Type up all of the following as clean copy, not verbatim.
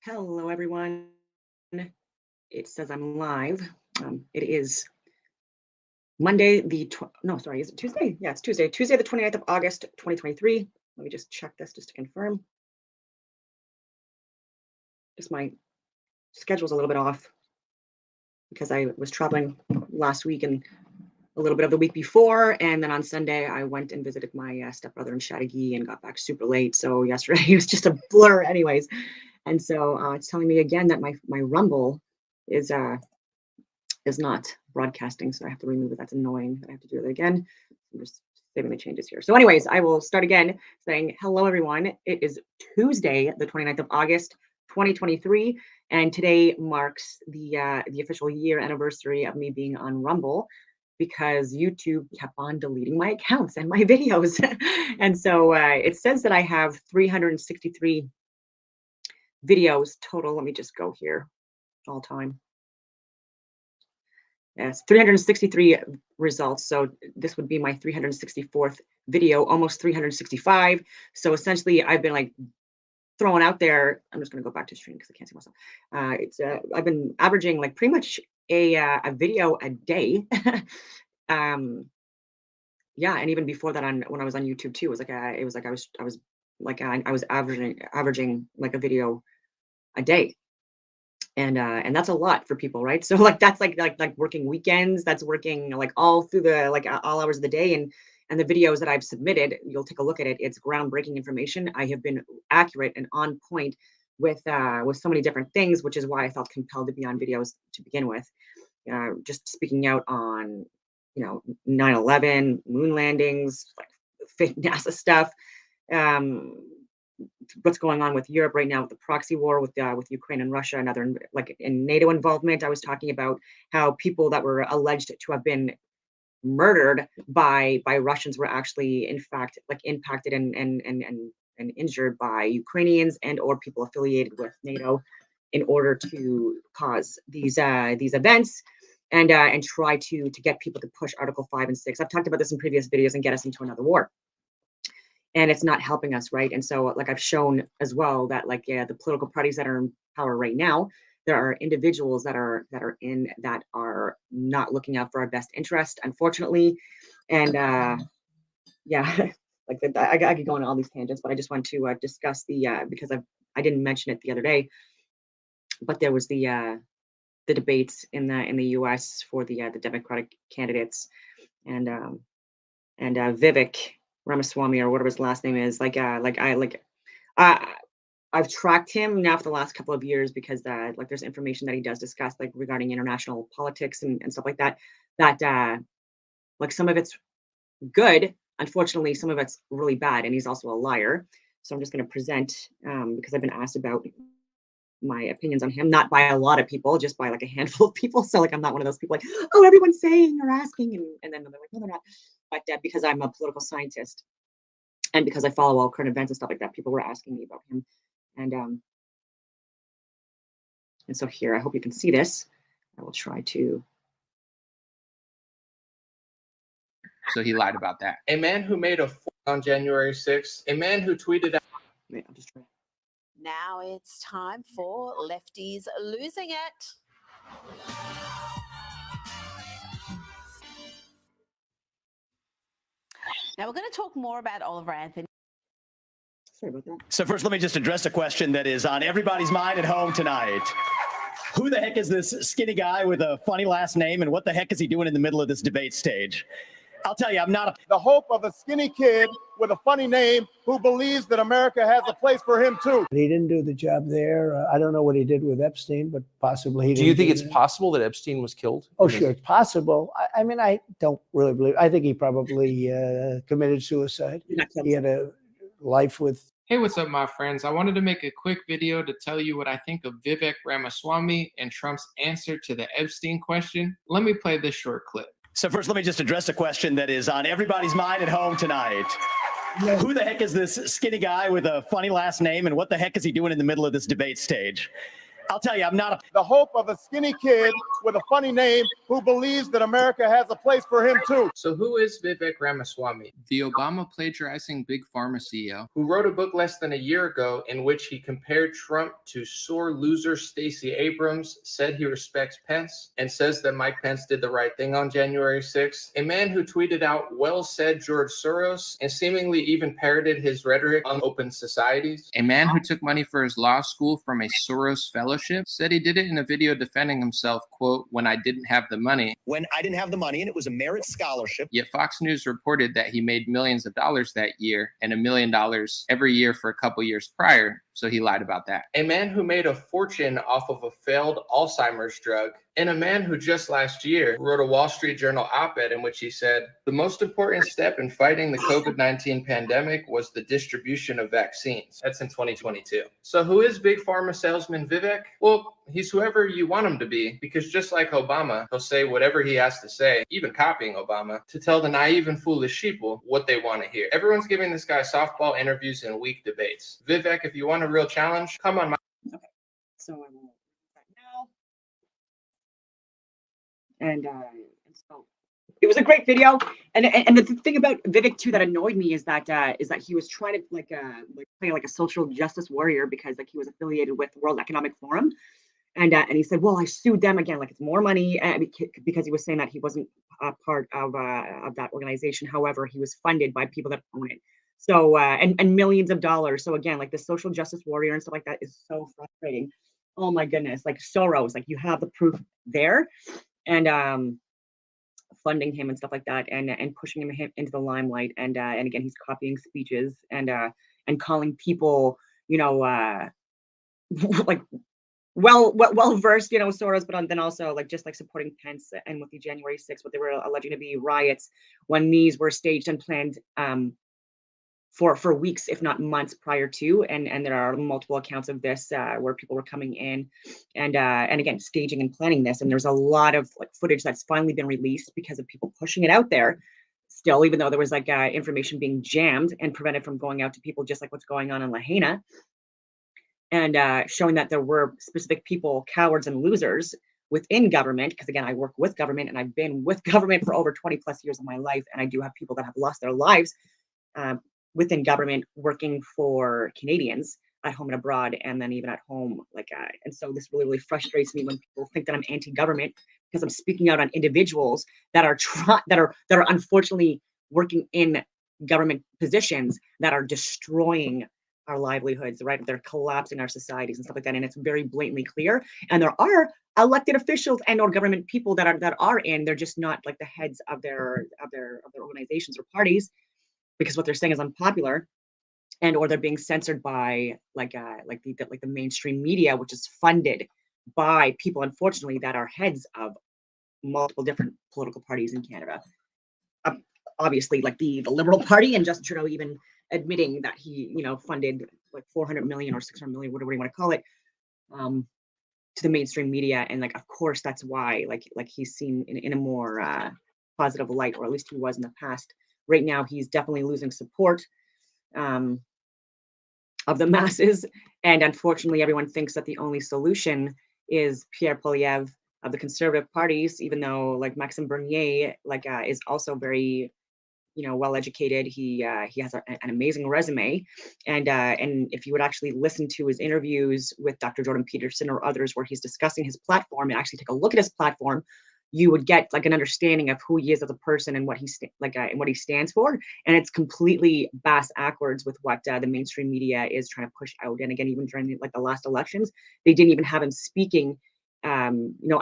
Hello, everyone. It says I'm live. It is Monday, no, sorry, is it Tuesday? Yeah, it's Tuesday. Tuesday, the 29th of August, 2023. Let me just check this just to confirm. Just my schedule's a little bit off because I was traveling last week and a little bit of the week before. And then on Sunday, I went and visited my stepbrother in Chattagee and got back super late. So yesterday was just a blur anyways. And so it's telling me again that my Rumble is not broadcasting, so I have to remove it. That's annoying that I have to do it again. I'm just saving the changes here. So anyways, I will start again saying hello, everyone. It is Tuesday, the 29th of August, 2023, and today marks the official year anniversary of me being on Rumble because YouTube kept on deleting my accounts and my videos. And so it says that I have 363 videos total. Let me just go here all time. Yes, 363 results. So this would be my 364th video, almost 365. So essentially, I've been like throwing out there. I'm just going to go back to stream because I can't see myself. I've been averaging like pretty much a video a day. Yeah, and even before that, when I was on YouTube too, it was like I was averaging like a video a day. And that's a lot for people, right? So like that's like working weekends, that's working like all through the all hours of the day. And the videos that I've submitted, you'll take a look at it. It's groundbreaking information. I have been accurate and on point with so many different things, which is why I felt compelled to be on videos to begin with. Just speaking out on 9/11, moon landings, like fake NASA stuff. What's going on with Europe right now with the proxy war with Ukraine and Russia and other like in NATO involvement. I was talking about how people that were alleged to have been murdered by Russians were actually in fact like impacted and injured by Ukrainians and or people affiliated with NATO in order to cause these events and try to get people to push Article 5 and 6. I've talked about this in previous videos and get us into another war. And it's not helping us, right? And so like I've shown as well that the political parties that are in power right now, there are individuals that are not looking out for our best interest, unfortunately. And yeah, I could go on all these tangents, but I just want to discuss because I didn't mention it the other day, but there was the debates in the U.S. for the Democratic candidates, and Vivek Ramaswamy or whatever his last name is, I've tracked him now for the last couple of years because there's information that he does discuss regarding international politics and stuff like that some of it's good, unfortunately some of it's really bad, and he's also a liar. So I'm just going to present because I've been asked about my opinions on him, not by a lot of people, just by a handful of people. So I'm not one of those people oh, everyone's saying or asking, and then they're like, no, they're not. But because I'm a political scientist and because I follow all current events and stuff like that, people were asking me about him. And so here, I hope you can see this. I will try to. So he lied about that. A man who made a on January 6th, a man who tweeted out. Wait, I'll just try. Now it's time for Lefties Losing It. Now we're going to talk more about Oliver Anthony. Sorry about that. So first, let me just address a question that is on everybody's mind at home tonight. Who the heck is this skinny guy with a funny last name, and what the heck is he doing in the middle of this debate stage? I'll tell you, I'm not the hope of a skinny kid with a funny name who believes that America has a place for him too. He didn't do the job there. I don't know what he did with Epstein, but possibly he didn't. Do you think it's possible that Epstein was killed? Oh, sure, it's possible. I mean, I don't really believe. I think he probably committed suicide. He had a life with. Hey, what's up, my friends? I wanted to make a quick video to tell you what I think of Vivek Ramaswamy and Trump's answer to the Epstein question. Let me play this short clip. So first, let me just address a question that is on everybody's mind at home tonight. Who the heck is this skinny guy with a funny last name, and what the heck is he doing in the middle of this debate stage? I'll tell you, I'm not the hope of a skinny kid with a funny name who believes that America has a place for him too. So who is Vivek Ramaswamy? The Obama plagiarizing big pharma CEO who wrote a book less than a year ago in which he compared Trump to sore loser Stacey Abrams, said he respects Pence, and says that Mike Pence did the right thing on January 6th. A man who tweeted out, "Well said, George Soros," and seemingly even parroted his rhetoric on open societies. A man who took money for his law school from a Soros fellowship, said he did it in a video defending himself, quote, "when I didn't have the money." When I didn't have the money and it was a merit scholarship. Yet Fox News reported that he made millions of dollars that year and $1 million every year for a couple years prior, so he lied about that. A man who made a fortune off of a failed Alzheimer's drug, and a man who just last year wrote a Wall Street Journal op-ed in which he said, "The most important step in fighting the COVID-19 pandemic was the distribution of vaccines." That's in 2022. So who is big pharma salesman Vivek? Well, he's whoever you want him to be, because just like Obama, he'll say whatever he has to say, even copying Obama, to tell the naive and foolish sheeple what they want to hear. Everyone's giving this guy softball interviews and weak debates. Vivek, if you want a real challenge, come on. Okay, so I will do that now. And so it was a great video. And the thing about Vivek too that annoyed me is that he was trying to like play like a social justice warrior because like he was affiliated with the World Economic Forum. And he said, well, I sued them again, like it's more money, because he was saying that he wasn't a part of that organization. However, he was funded by people that own it. So and millions of dollars. So again, like the social justice warrior and stuff like that is so frustrating. Oh my goodness, like Soros, like you have the proof there, and funding him and stuff like that, and pushing him into the limelight. And again, he's copying speeches and calling people, like well versed, Soros, but then also like just like supporting Pence and with the January 6th, what they were alleging to be riots when these were staged and planned for weeks, if not months prior to, and there are multiple accounts of this where people were coming in and again staging and planning this, and there's a lot of like footage that's finally been released because of people pushing it out there. Still, even though there was like information being jammed and prevented from going out to people, just like what's going on in Lahaina. And showing that there were specific people, cowards and losers within government, because again, I work with government and I've been with government for over 20 plus years of my life. And I do have people that have lost their lives within government working for Canadians at home and abroad, and then even at home. And so this really, really frustrates me when people think that I'm anti-government because I'm speaking out on individuals that are that are unfortunately working in government positions that are destroying our livelihoods, right? They're collapsing our societies and stuff like that, and it's very blatantly clear. And there are elected officials and or government people that are in. They're just not like the heads of their organizations or parties, because what they're saying is unpopular, and or they're being censored by like the mainstream media, which is funded by people, unfortunately, that are heads of multiple different political parties in Canada. Obviously, like the Liberal Party, and Justin Trudeau even admitting that he, funded like 400 million or 600 million, whatever you want to call it, to the mainstream media. And like, of course, that's why like he's seen in a more positive light, or at least he was in the past. Right now, he's definitely losing support of the masses. And unfortunately, everyone thinks that the only solution is Pierre Poilievre of the Conservative parties, even though like Maxime Bernier is also very well educated. He has an amazing resume, and if you would actually listen to his interviews with Dr. Jordan Peterson or others where he's discussing his platform, and actually take a look at his platform, you would get like an understanding of who he is as a person and what and what he stands for. And it's completely bass backwards with what the mainstream media is trying to push out. And again, even during the last elections, they didn't even have him speaking at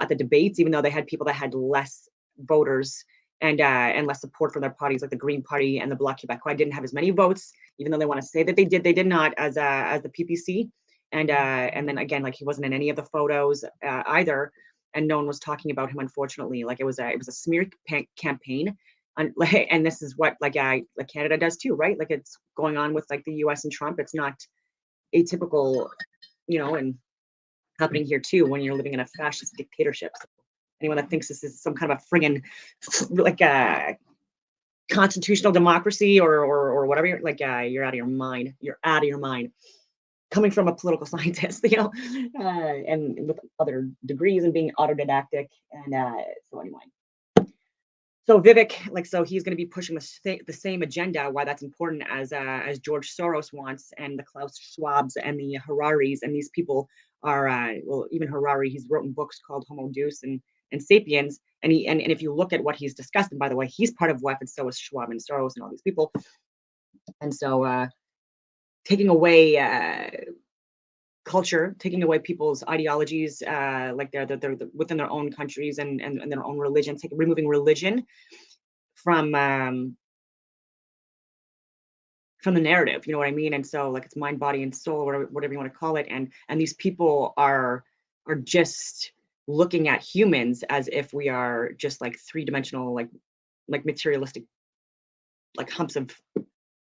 the debates, even though they had people that had less voters and less support from their parties, like the Green Party and the Bloc Québécois didn't have as many votes, even though they want to say that they did not, as the PPC. And then again, like he wasn't in any of the photos either, and no one was talking about him, unfortunately. Like it was a smear campaign, and this is what like Canada does too, right? Like it's going on with like the U.S. and Trump. It's not atypical, and happening here too when you're living in a fascist dictatorship. So anyone that thinks this is some kind of a friggin' like a constitutional democracy or whatever, you're out of your mind. You're out of your mind. coming from a political scientist, and with other degrees and being autodidactic. And so anyway. So Vivek, so he's going to be pushing the same agenda. Why that's important as George Soros wants, and the Klaus Schwabs and the Hararis, and these people are even Harari. He's written books called Homo Deus and Sapiens, and if you look at what he's discussed, and by the way, he's part of WEF, and so is Schwab and Soros and all these people, and so taking away culture, taking away people's ideologies, like they're within their own countries and their own religion, removing religion from the narrative, you know what I mean? And so it's mind, body, and soul, whatever you want to call it. And these people are just looking at humans as if we are just like three-dimensional, like materialistic, like humps of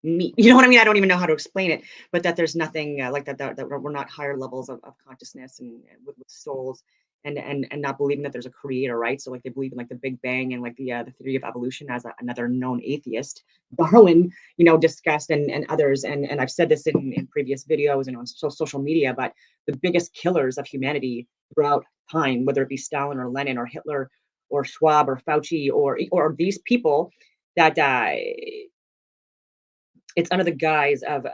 meat. You know what I mean? I don't even know how to explain it, but that there's nothing like that, that we're not higher levels of consciousness and with souls, and not believing that there's a creator, right? So they believe in the Big Bang and the theory of evolution, as another known atheist, Darwin, discussed, and others. And I've said this in previous videos and on social media, but the biggest killers of humanity throughout time, whether it be Stalin or Lenin or Hitler or Schwab or Fauci or these people that it's under the guise of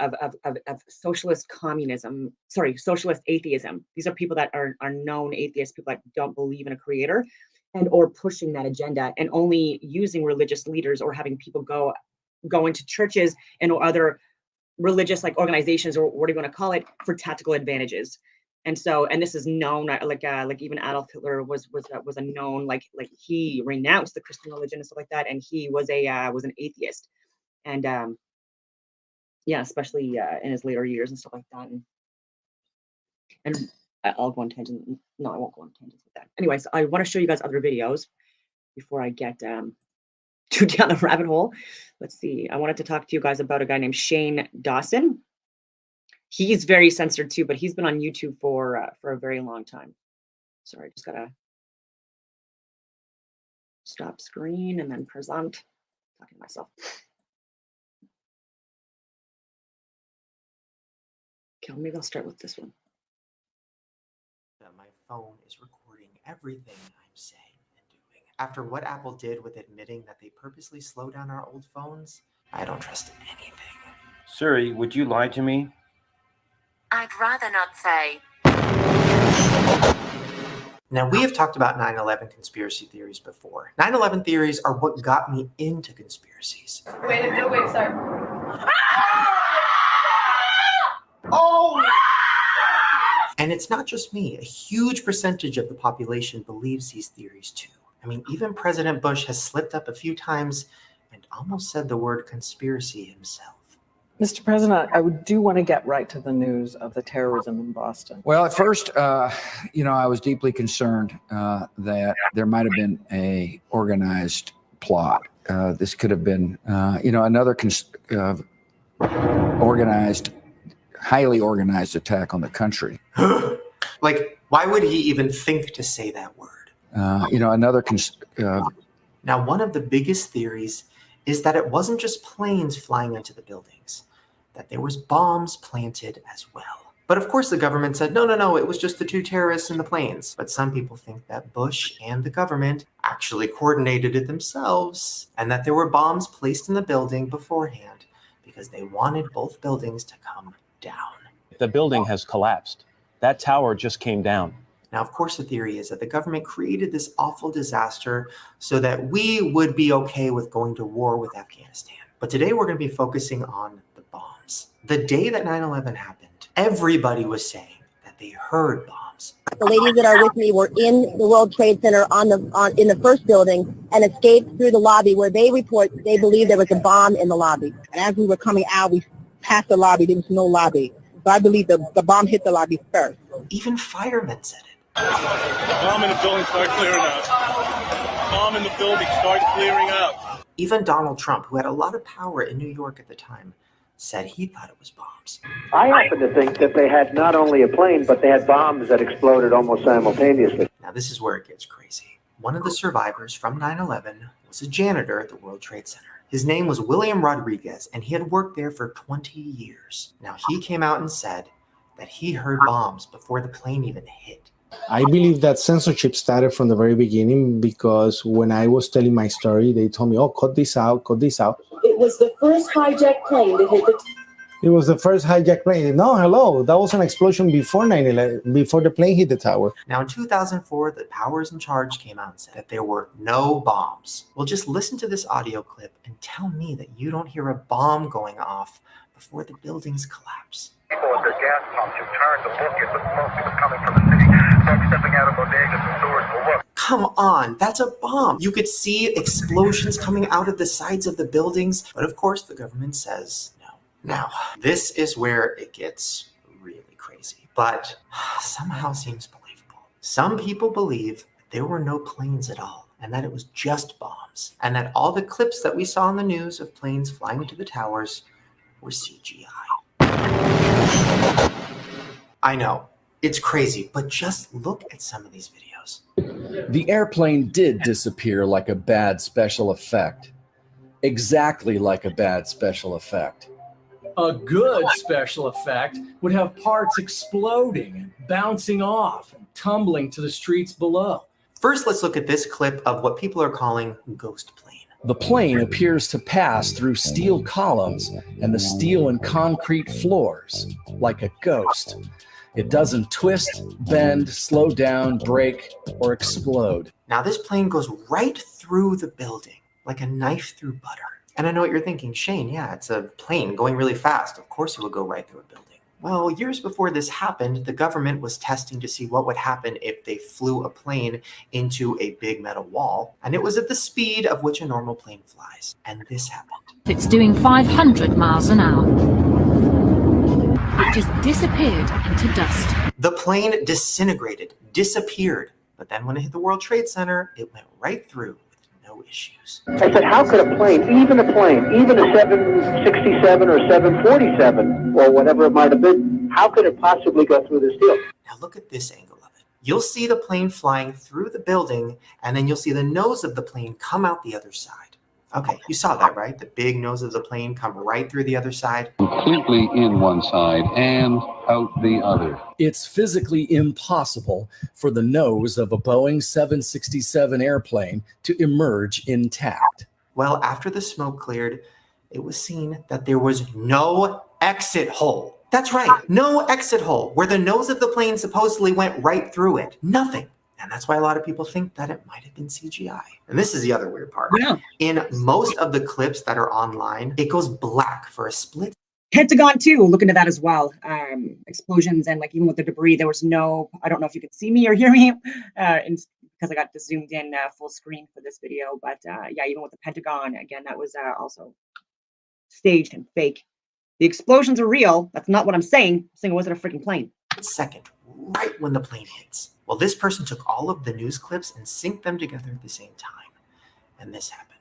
socialist communism, socialist atheism. These are people that are known atheists, people that don't believe in a creator, or pushing that agenda, and only using religious leaders or having people go into churches and or other religious organizations, or whatever you want to call it, for tactical advantages. And so, and this is known, like even Adolf Hitler was a known, he renounced the Christian religion and stuff like that, and he was an atheist. And yeah, especially in his later years and stuff like that. And I'll go on tangents. No, I won't go on tangents with that. Anyways, I want to show you guys other videos before I get too down the rabbit hole. Let's see. I wanted to talk to you guys about a guy named Shane Dawson. He's very censored too, but he's been on YouTube for a very long time. Sorry, I just gotta stop screen and then present. Talking to myself. Okay, maybe I'll start with this one. My phone is recording everything I'm saying and doing. After what Apple did with admitting that they purposely slow down our old phones, I don't trust anything. Siri, would you lie to me? I'd rather not say. Now, we have talked about 9/11 conspiracy theories before. 9/11 theories are what got me into conspiracies. Wait, start. Oh! And it's not just me. A huge percentage of the population believes these theories too. I mean, even President Bush has slipped up a few times and almost said the word conspiracy himself. Mr. President, I do want to get right to the news of the terrorism in Boston. Well, at first, I was deeply concerned that there might have been a organized plot. This could have been, another highly organized attack on the country. Why would he even think to say that word? Now, one of the biggest theories is that it wasn't just planes flying into the buildings, that there was bombs planted as well. But of course the government said, no, it was just the two terrorists in the planes. But some people think that Bush and the government actually coordinated it themselves, and that there were bombs placed in the building beforehand because they wanted both buildings to come down. The building has collapsed. That tower just came down. Now, of course, the theory is that the government created this awful disaster so that we would be okay with going to war with Afghanistan. But today we're going to be focusing on the bombs. The day that 9/11 happened, everybody was saying that they heard bombs. The ladies that are with me were in the World Trade Center in the first building and escaped through the lobby, where they report they believe there was a bomb in the lobby. And as we were coming out, we passed the lobby. There was no lobby. So I believe the bomb hit the lobby first. Even firemen said it. Bomb in the building, start clearing up. Bomb in the building, start clearing up. Even Donald Trump, who had a lot of power in New York at the time, said he thought it was bombs. I happen to think that they had not only a plane, but they had bombs that exploded almost simultaneously. Now, this is where it gets crazy. One of the survivors from 9/11 was a janitor at the World Trade Center. His name was William Rodriguez, and he had worked there for 20 years. Now, he came out and said that he heard bombs before the plane even hit. I believe that censorship started from the very beginning because when I was telling my story, they told me, oh, cut this out, cut this out. It was the first hijacked plane to hit the... It was the first hijacked plane. No, hello, that was an explosion before 9/11, before the plane hit the tower. Now in 2004, the powers in charge came out and said that there were no bombs. Well, just listen to this audio clip and tell me that you don't hear a bomb going off before the buildings collapse. People at their gas pumps who turned to look at the smoke that was coming from the city, folks stepping out of bodegas and stores to look. Come on, that's a bomb. You could see explosions coming out of the sides of the buildings, but of course the government says no. Now, this is where it gets really crazy, but somehow seems believable. Some people believe there were no planes at all, and that it was just bombs, and that all the clips that we saw in the news of planes flying into the towers were CGI. I know, it's crazy, but just look at some of these videos. The airplane did disappear like a bad special effect. Exactly like a bad special effect. A good special effect would have parts exploding and bouncing off and tumbling to the streets below. First, let's look at this clip of what people are calling ghost plane. The plane appears to pass through steel columns and the steel and concrete floors like a ghost. It doesn't twist, bend, slow down, break, or explode. Now this plane goes right through the building like a knife through butter. And I know what you're thinking, Shane, yeah, it's a plane going really fast. Of course it would go right through a building. Well, years before this happened, the government was testing to see what would happen if they flew a plane into a big metal wall, and it was at the speed of which a normal plane flies. And this happened. It's doing 500 miles an hour. It just disappeared into dust. The plane disintegrated, disappeared, but then when it hit the World Trade Center, it went right through with no issues. I said, how could a plane, even a 767 or 747 or whatever it might have been, how could it possibly go through this deal? Now look at this angle of it. You'll see the plane flying through the building, and then you'll see the nose of the plane come out the other side. Okay, you saw that, right? The big nose of the plane come right through the other side. Completely in one side and out the other. It's physically impossible for the nose of a Boeing 767 airplane to emerge intact. Well, after the smoke cleared, it was seen that there was no exit hole. That's right, no exit hole where the nose of the plane supposedly went right through it. Nothing. And that's why a lot of people think that it might have been CGI. And this is the other weird part. Yeah. In most of the clips that are online, it goes black for a split. Pentagon too, look into that as well. Explosions and like even with the debris, there was no, I don't know if you could see me or hear me because I got the zoomed in full screen for this video. But yeah, even with the Pentagon, again, that was also staged and fake. The explosions are real. That's not what I'm saying. I'm saying it wasn't a freaking plane. Second, right when the plane hits. Well, this person took all of the news clips and synced them together at the same time. And this happened.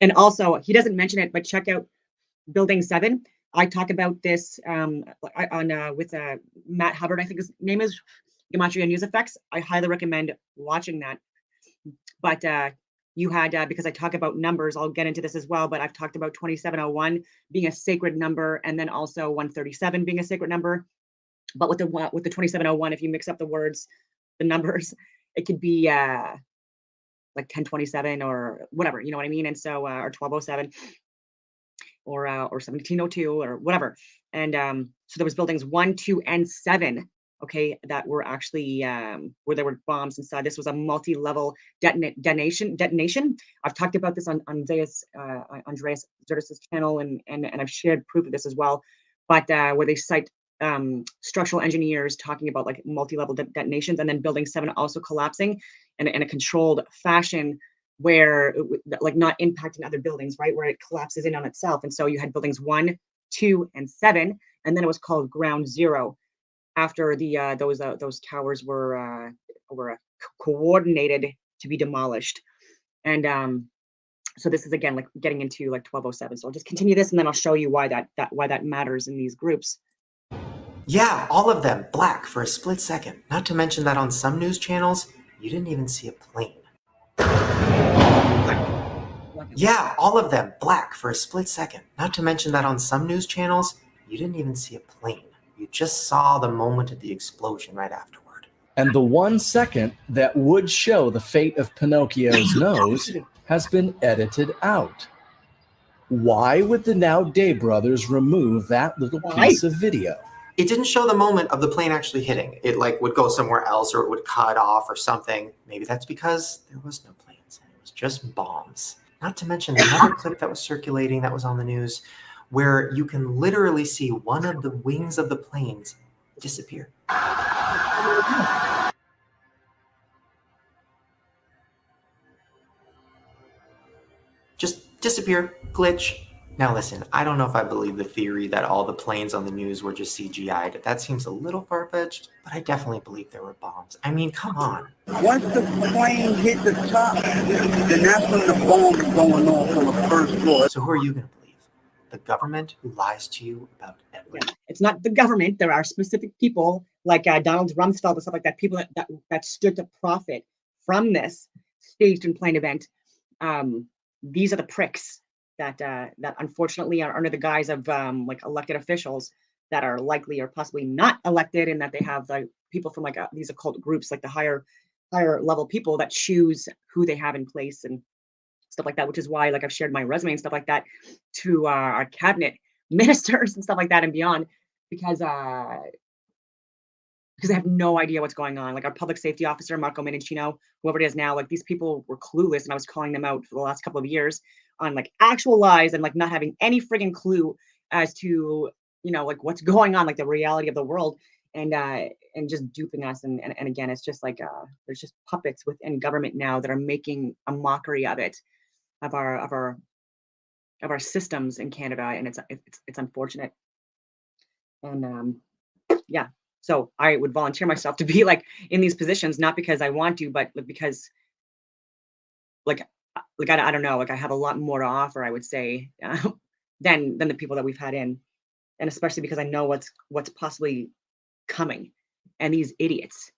And also, he doesn't mention it, but check out Building 7. I talk about this with Matt Hubbard, I think his name is, Gematria News Effects. I highly recommend watching that. But you had, because I talk about numbers, I'll get into this as well, but I've talked about 2701 being a sacred number, and then also 137 being a sacred number. But with the 2701, if you mix up the words, the numbers, it could be like 1027 or whatever, you know what I mean? And so, or 1207 or 1702 or whatever. And so there was buildings 1, 2, and 7, okay, that were actually where there were bombs inside. This was a multi-level detonation. I've talked about this on Andreas Zertis' channel, and I've shared proof of this as well. But where they cite structural engineers talking about like multi-level detonations, and then Building 7 also collapsing in a controlled fashion where like not impacting other buildings, right? Where it collapses in on itself. And so you had buildings 1, 2, and 7, and then it was called Ground Zero after the those towers were coordinated to be demolished. And so this is again like getting into like 1207. So I'll just continue this, and then I'll show you why that matters in these groups. Yeah, all of them black for a split second. Not to mention that on some news channels, you didn't even see a plane. Yeah, all of them black for a split second. Not to mention that on some news channels, you didn't even see a plane. You just saw the moment of the explosion right afterward. And the 1 second that would show the fate of Pinocchio's nose has been edited out. Why would the Now Day brothers remove that little piece of video? It didn't show the moment of the plane actually hitting. It like would go somewhere else or it would cut off or something. Maybe that's because there was no planes. It was just bombs. Not to mention another clip that was circulating that was on the news where you can literally see one of the wings of the planes disappear. Just disappear, glitch. Now listen, I don't know if I believe the theory that all the planes on the news were just CGI'd. That seems a little far-fetched, but I definitely believe there were bombs. I mean, come on. Once the plane hit the top, then that's when the bomb is going off on the first floor. So who are you going to believe? The government who lies to you about everything? Yeah. It's not the government. There are specific people like Donald Rumsfeld and stuff like that, people that stood to profit from this staged and planned event. These are the pricks that unfortunately are under the guise of like elected officials that are likely or possibly not elected, and that they have like people from like these occult groups, like the higher level people that choose who they have in place and stuff like that. Which is why like I've shared my resume and stuff like that to our cabinet ministers and stuff like that and beyond, because they have no idea what's going on. Like our public safety officer, Marco Mendicino, whoever it is now, like these people were clueless, and I was calling them out for the last couple of years on like actual lies and like not having any friggin' clue as to, you know, like what's going on, like the reality of the world, and just duping us. And again, it's just like there's just puppets within government now that are making a mockery of it, of our systems in Canada, and it's unfortunate. And yeah. So I would volunteer myself to be like in these positions, not because I want to, but because like I don't know, like I have a lot more to offer, I would say, than the people that we've had in, and especially because I know what's possibly coming, and these idiots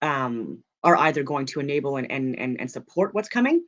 are either going to enable and support what's coming,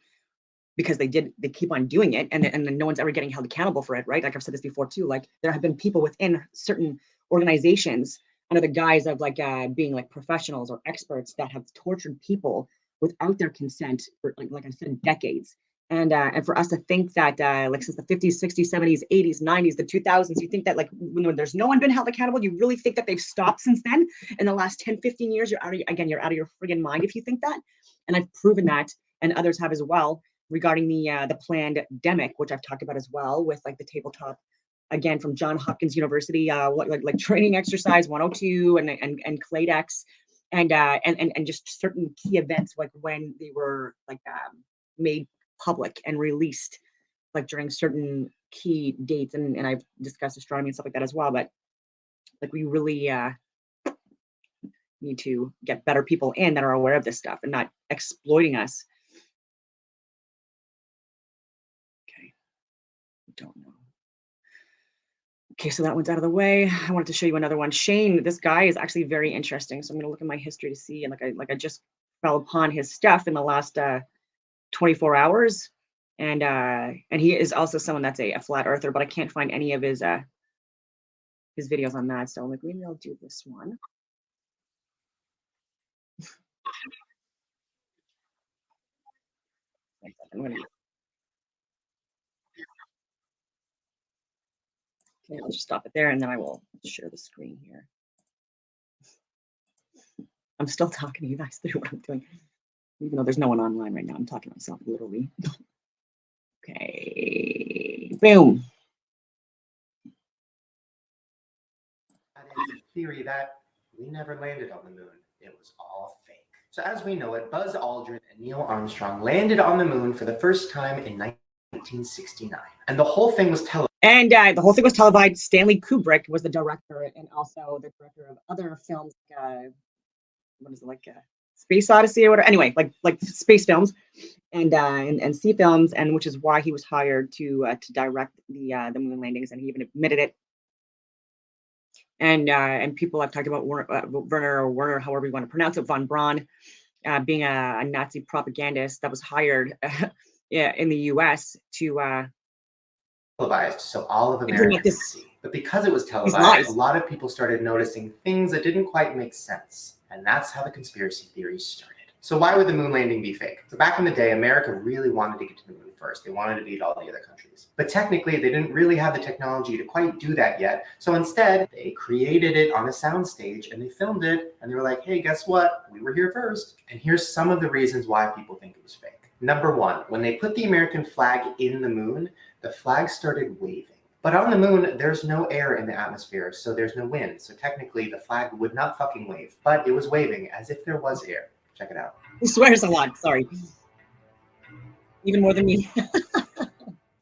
because they keep on doing it, and then no one's ever getting held accountable for it, right? Like I've said this before too, like there have been people within certain organizations under the guise of like being like professionals or experts that have tortured people without their consent for like I said, decades. And for us to think that like since the 50s, 60s, 70s, 80s, 90s, the 2000s, you think that like when there's no one been held accountable, you really think that they've stopped since then? In the last 10, 15 years, you're out of your friggin' mind if you think that. And I've proven that, and others have as well, regarding the planned demic, which I've talked about as well, with like the tabletop, again from Johns Hopkins University, like training exercise 102 and Cladex, and just certain key events, like when they were like made public and released, like during certain key dates, and I've discussed astronomy and stuff like that as well. But like we really need to get better people in that are aware of this stuff and not exploiting us. Don't know. Okay, so that one's out of the way. I wanted to show you another one. Shane, this guy is actually very interesting. So I'm gonna look at my history to see, and like I just fell upon his stuff in the last 24 hours, and he is also someone that's a flat earther, but I can't find any of his videos on that. So I'm like, maybe I'll do this one. I'm gonna. Okay, I'll just stop it there, and then I will share the screen here. I'm still talking to you guys through what I'm doing, even though there's no one online right now. I'm talking to myself, literally. Okay, boom. That is a theory that we never landed on the moon. It was all fake. So as we know it, Buzz Aldrin and Neil Armstrong landed on the moon for the first time in 1969. And the whole thing was televised. And the whole thing was televised. Stanley Kubrick was the director, and also the director of other films. What is it, like Space Odyssey or whatever? Anyway, like space films and sea films, and which is why he was hired to direct the moon landings, and he even admitted it. And people have talked about Werner or Werner, however you want to pronounce it, von Braun, being a Nazi propagandist that was hired yeah, in the U.S. to televised, so all of implement America could see. But because it was these televised, lies. a lot of people started noticing things that didn't quite make sense. And that's how the conspiracy theories started. So why would the moon landing be fake? So back in the day, America really wanted to get to the moon first. They wanted to beat all the other countries. But technically, they didn't really have the technology to quite do that yet. So instead, they created it on a soundstage and they filmed it. And they were like, hey, guess what? We were here first. And here's some of the reasons why people think it was fake. Number one, when they put the American flag in the moon, the flag started waving. But on the moon, there's no air in the atmosphere, so there's no wind. So technically, the flag would not fucking wave. But it was waving as if there was air. Check it out. He swears a lot, sorry. Even more than me.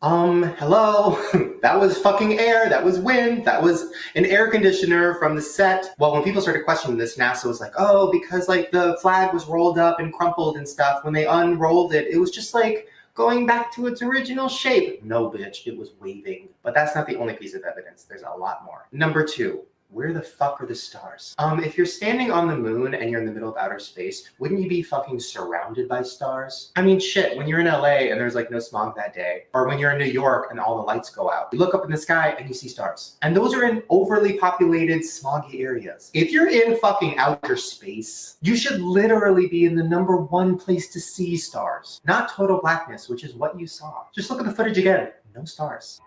Hello? That was fucking air, that was wind, that was an air conditioner from the set. Well, when people started questioning this, NASA was like, oh, because like the flag was rolled up and crumpled and stuff. When they unrolled it, it was just like going back to its original shape. No, bitch, it was waving. But that's not the only piece of evidence. There's a lot more. Number two. Where the fuck are the stars? If you're standing on the moon and you're in the middle of outer space, wouldn't you be fucking surrounded by stars? I mean, shit, when you're in LA and there's like no smog that day, or when you're in New York and all the lights go out, you look up in the sky and you see stars. And those are in overly populated, smoggy areas. If you're in fucking outer space, you should literally be in the number one place to see stars, not total blackness, which is what you saw. Just look at the footage again. No stars.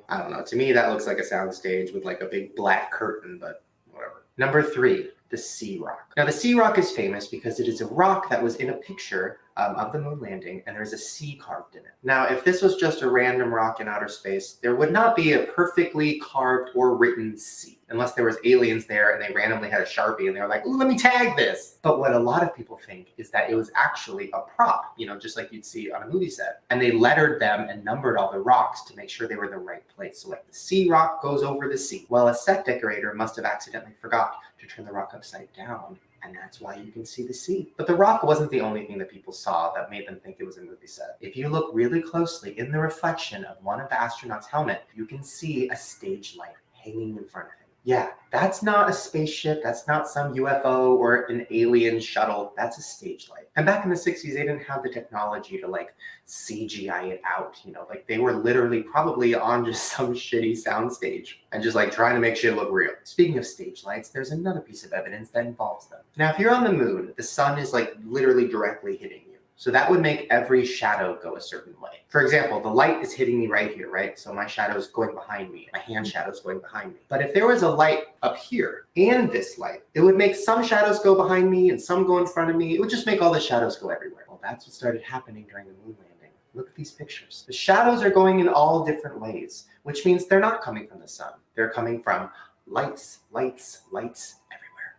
I don't know. To me, that looks like a soundstage with like a big black curtain, but whatever. Number three, the Sea Rock. Now, the Sea Rock is famous because it is a rock that was in a picture of the moon landing, and there's a sea carved in it. Now, if this was just a random rock in outer space, there would not be a perfectly carved or written sea, unless there was aliens there and they randomly had a Sharpie and they were like, ooh, let me tag this. But what a lot of people think is that it was actually a prop, you know, just like you'd see on a movie set. And they lettered them and numbered all the rocks to make sure they were the right place. So like the sea rock goes over the sea. Well, a set decorator must have accidentally forgot to turn the rock upside down. And that's why you can see the sea. But the rock wasn't the only thing that people saw that made them think it was a movie set. If you look really closely in the reflection of one of the astronauts' helmet, you can see a stage light hanging in front of him. Yeah, that's not a spaceship, that's not some UFO or an alien shuttle, that's a stage light. And back in the 60s, they didn't have the technology to like CGI it out, you know, like they were literally probably on just some shitty soundstage and just like trying to make shit look real. Speaking of stage lights, there's another piece of evidence that involves them. Now, if you're on the moon, the sun is like literally directly hitting you. So that would make every shadow go a certain way. For example, the light is hitting me right here, right? So my shadow is going behind me. My hand shadow is going behind me. But if there was a light up here and this light, it would make some shadows go behind me and some go in front of me. It would just make all the shadows go everywhere. Well, that's what started happening during the moon landing. Look at these pictures. The shadows are going in all different ways, which means they're not coming from the sun. They're coming from lights, lights, lights,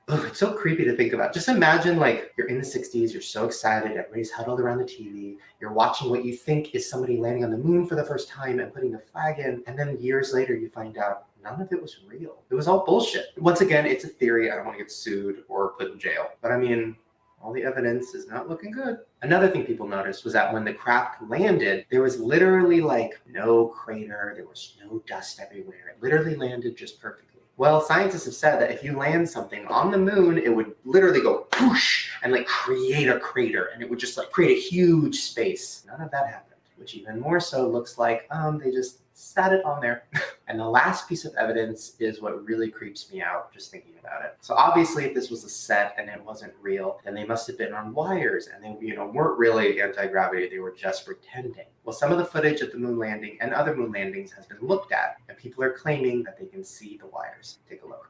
oh, it's so creepy to think about. Just imagine like you're in the 60s, you're so excited, everybody's huddled around the TV, you're watching what you think is somebody landing on the moon for the first time and putting the flag in, and then years later you find out none of it was real. It was all bullshit. Once again, it's a theory. I don't want to get sued or put in jail. But I mean, all the evidence is not looking good. Another thing people noticed was that when the craft landed, there was literally like no crater, there was no dust everywhere. It literally landed just perfectly. Well, scientists have said that if you land something on the moon, it would literally go whoosh and like create a crater, and it would just like create a huge space. None of that happened, which even more so looks like they just sat it on there. And the last piece of evidence is what really creeps me out just thinking about it. So obviously if this was a set and it wasn't real, then they must have been on wires and they, you know, weren't really anti-gravity, they were just pretending. Well, some of the footage of the moon landing and other moon landings has been looked at, and people are claiming that they can see the wires. Take a look.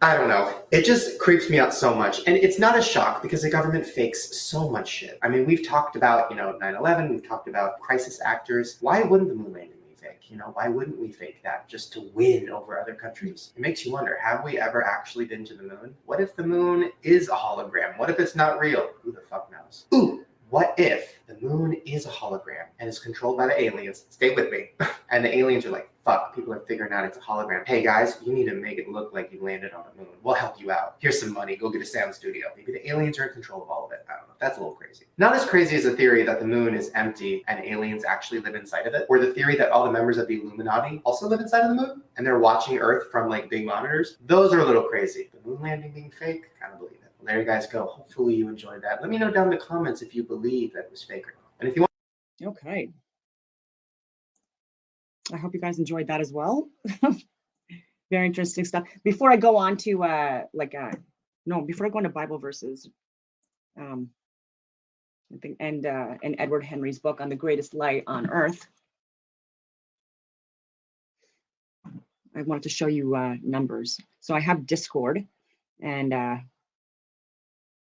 I don't know. It just creeps me out so much. And it's not a shock because the government fakes so much shit. I mean, we've talked about, 9/11, we've talked about crisis actors. Why wouldn't the moon landing be fake? Why wouldn't we fake that just to win over other countries? It makes you wonder, have we ever actually been to the moon? What if the moon is a hologram? What if it's not real? Who the fuck knows? Ooh! What if the moon is a hologram and is controlled by the aliens? Stay with me. And the aliens are like, fuck, people are figuring out it's a hologram. Hey guys, you need to make it look like you landed on the moon. We'll help you out. Here's some money. Go get a sound studio. Maybe the aliens are in control of all of it. I don't know. That's a little crazy. Not as crazy as the theory that the moon is empty and aliens actually live inside of it, or the theory that all the members of the Illuminati also live inside of the moon and they're watching Earth from like big monitors. Those are a little crazy. The moon landing being fake, kind of believe it. Well, there you guys go. Hopefully you enjoyed that. Let me know down in the comments if you believe that it was fake or not. And if you want. Okay. I hope you guys enjoyed that as well. Very interesting stuff. Before I go on to before I go into Bible verses, I think, and Edward Henry's book on the greatest light on earth, I wanted to show you numbers. So I have Discord, and I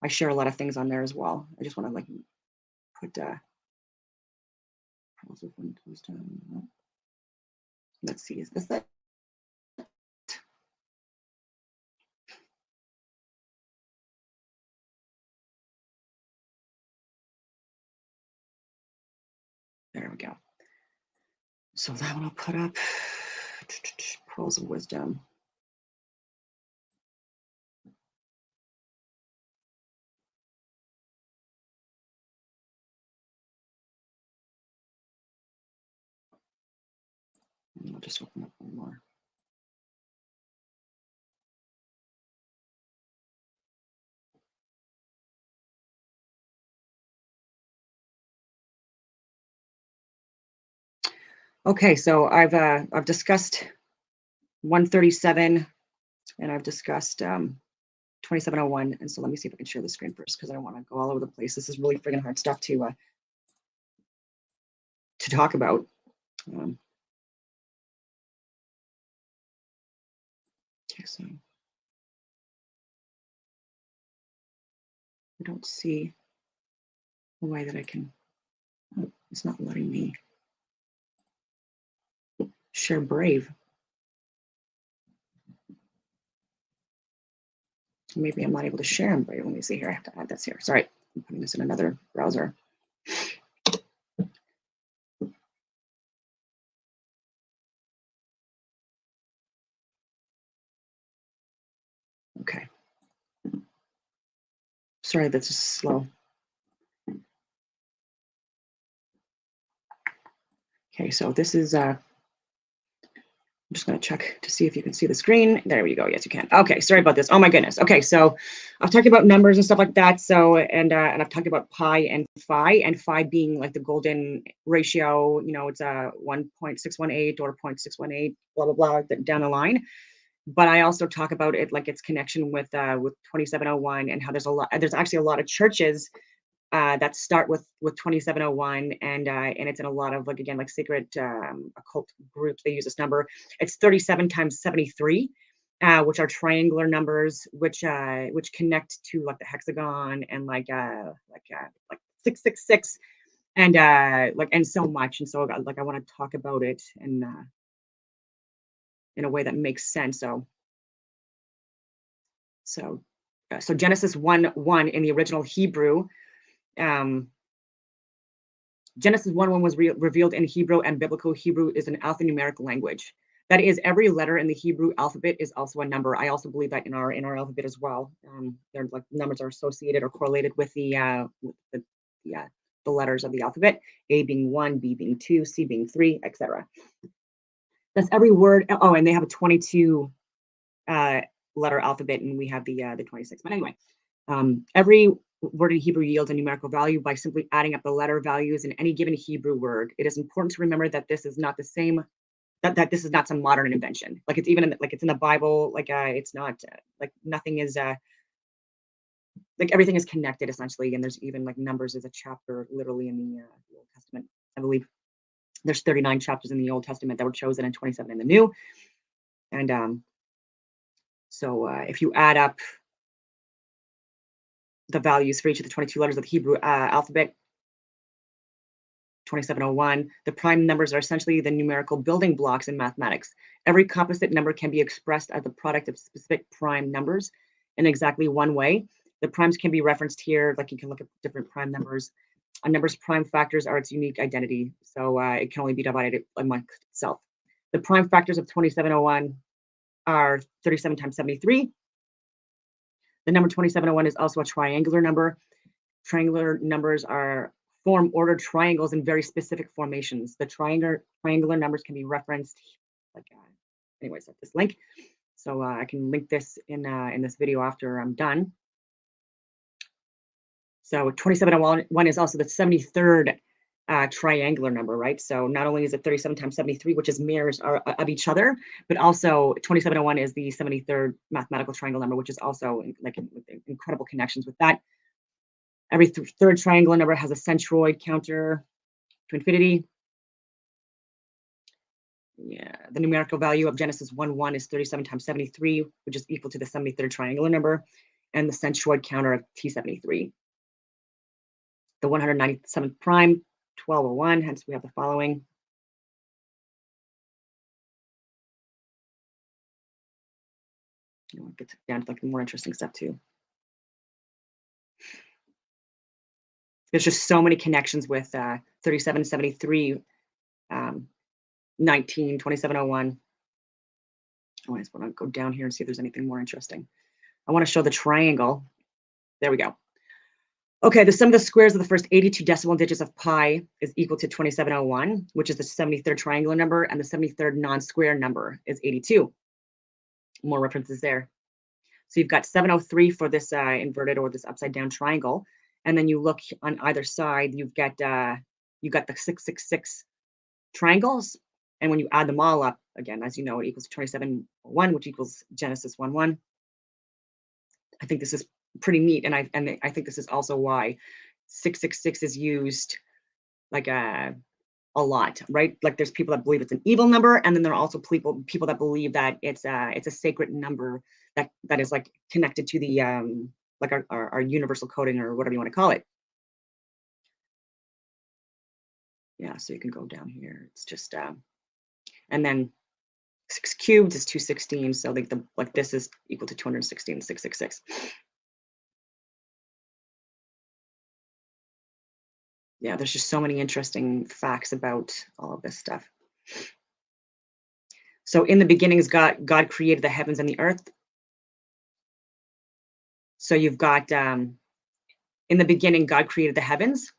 share a lot of things on there as well. I just want to like put let's see, is this it? There we go. So that one I'll put up. Pearls of Wisdom. And I'll just open up one more. Okay, so I've discussed 137, and I've discussed 2701. And so let me see if I can share the screen first, because I don't want to go all over the place. This is really friggin' hard stuff to talk about. Okay, so I don't see a way that I can. Oh, it's not letting me share Brave. Maybe I'm not able to share in Brave. Let me see here. I have to add this here. Sorry, I'm putting this in another browser. Okay. Sorry, that's just slow. Okay, so this is I'm just going to check to see if you can see the screen. There we go. Yes, you can. Okay, sorry about this. Oh my goodness. Okay, so I've talked about numbers and stuff like that. So and I've talked about pi and phi being like the golden ratio. You know, it's a 1.618 or 0.618, blah blah blah, down the line. But I also talk about it like its connection with 2701 and how there's actually a lot of churches that start with 2701, and it's in a lot of like, again, like secret occult groups. They use this number. It's 37 times 73, which are triangular numbers, which connect to like the hexagon and like 666 and and so much. And so like I want to talk about it and in a way that makes sense. So Genesis 1:1 in the original Hebrew. Genesis 1:1 was revealed in Hebrew, and biblical Hebrew is an alphanumeric language. That is, every letter in the Hebrew alphabet is also a number. I also believe that in our alphabet as well. They're like numbers are associated or correlated with the letters of the alphabet. A being 1, B being 2, C being 3, etc. That's every word. Oh, and they have a 22 letter alphabet, and we have the 26. But anyway, every word in Hebrew yields a numerical value by simply adding up the letter values in any given Hebrew word. It is important to remember that this is not the same. That this is not some modern invention. Like it's even in it's in the Bible. Like it's not like nothing is like everything is connected essentially. And there's even like Numbers as a chapter literally in the Old Testament. I believe there's 39 chapters in the Old Testament that were chosen and 27 in the New. And so if you add up the values for each of the 22 letters of the Hebrew alphabet, 2701, the prime numbers are essentially the numerical building blocks in mathematics. Every composite number can be expressed as the product of specific prime numbers in exactly one way. The primes can be referenced here, like you can look at different prime numbers. A number's prime factors are its unique identity, so it can only be divided amongst itself. The prime factors of 2701 are 37 times 73. The number 2701 is also a triangular number. triangular numbers form ordered triangles in very specific formations. The triangular numbers can be referenced anyways at this link. So I can link this in this video after I'm done. So 2701 is also the 73rd triangular number, right? So not only is it 37 times 73, which is mirrors of each other, but also 2701 is the 73rd mathematical triangle number, which is also like incredible connections with that. Every third triangular number has a centroid counter to infinity. Yeah, the numerical value of Genesis 1:1 is 37 times 73, which is equal to the 73rd triangular number, and the centroid counter of T73. The 197th prime, 1201, hence we have the following. It gets down to like the more interesting stuff too. There's just so many connections with 3773, 19, 2701. I just want to go down here and see if there's anything more interesting. I want to show the triangle. There we go. Okay, the sum of the squares of the first 82 decimal digits of pi is equal to 2701, which is the 73rd triangular number, and the 73rd non-square number is 82. More references there. So you've got 703 for this inverted or this upside down triangle, and then you look on either side, you've got the 666 triangles, and when you add them all up, again, as you know, it equals 2701, which equals Genesis 1:1. I think this is pretty neat, and I think this is also why 666 is used like a lot, right? Like there's people that believe it's an evil number, and then there are also people that believe that it's a sacred number that is like connected to the like our universal coding or whatever you want to call it. Yeah, so you can go down here. It's just and then 6 cubed is 216, so like this is equal to 216, 666. Yeah, there's just so many interesting facts about all of this stuff. So in the beginnings, God created the heavens and the earth. So you've got in the beginning, God created the heavens.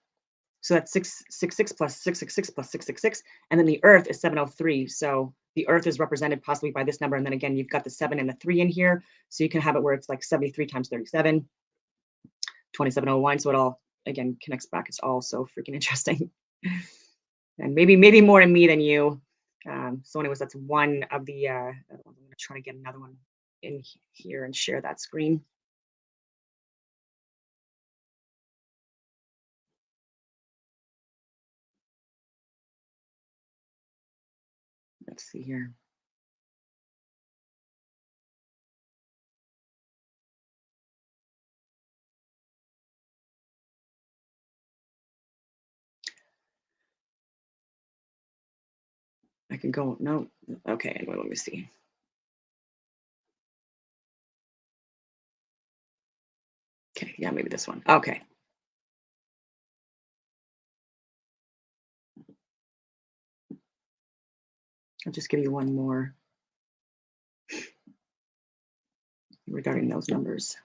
So that's 666 plus 666 plus 666, and then the earth is 703. So the earth is represented possibly by this number, and then again you've got the 7 and the 3 in here. So you can have it where it's like 73 times 37, 2701. So it all again connects back. It's all so freaking interesting. And maybe more in me than you. So anyways, that's one of the I'm going to try to get another one in here and share that screen. Let's see here. I can go, no, okay, anyway, let me see. Okay, yeah, maybe this one. Okay. I'll just give you one more regarding those numbers.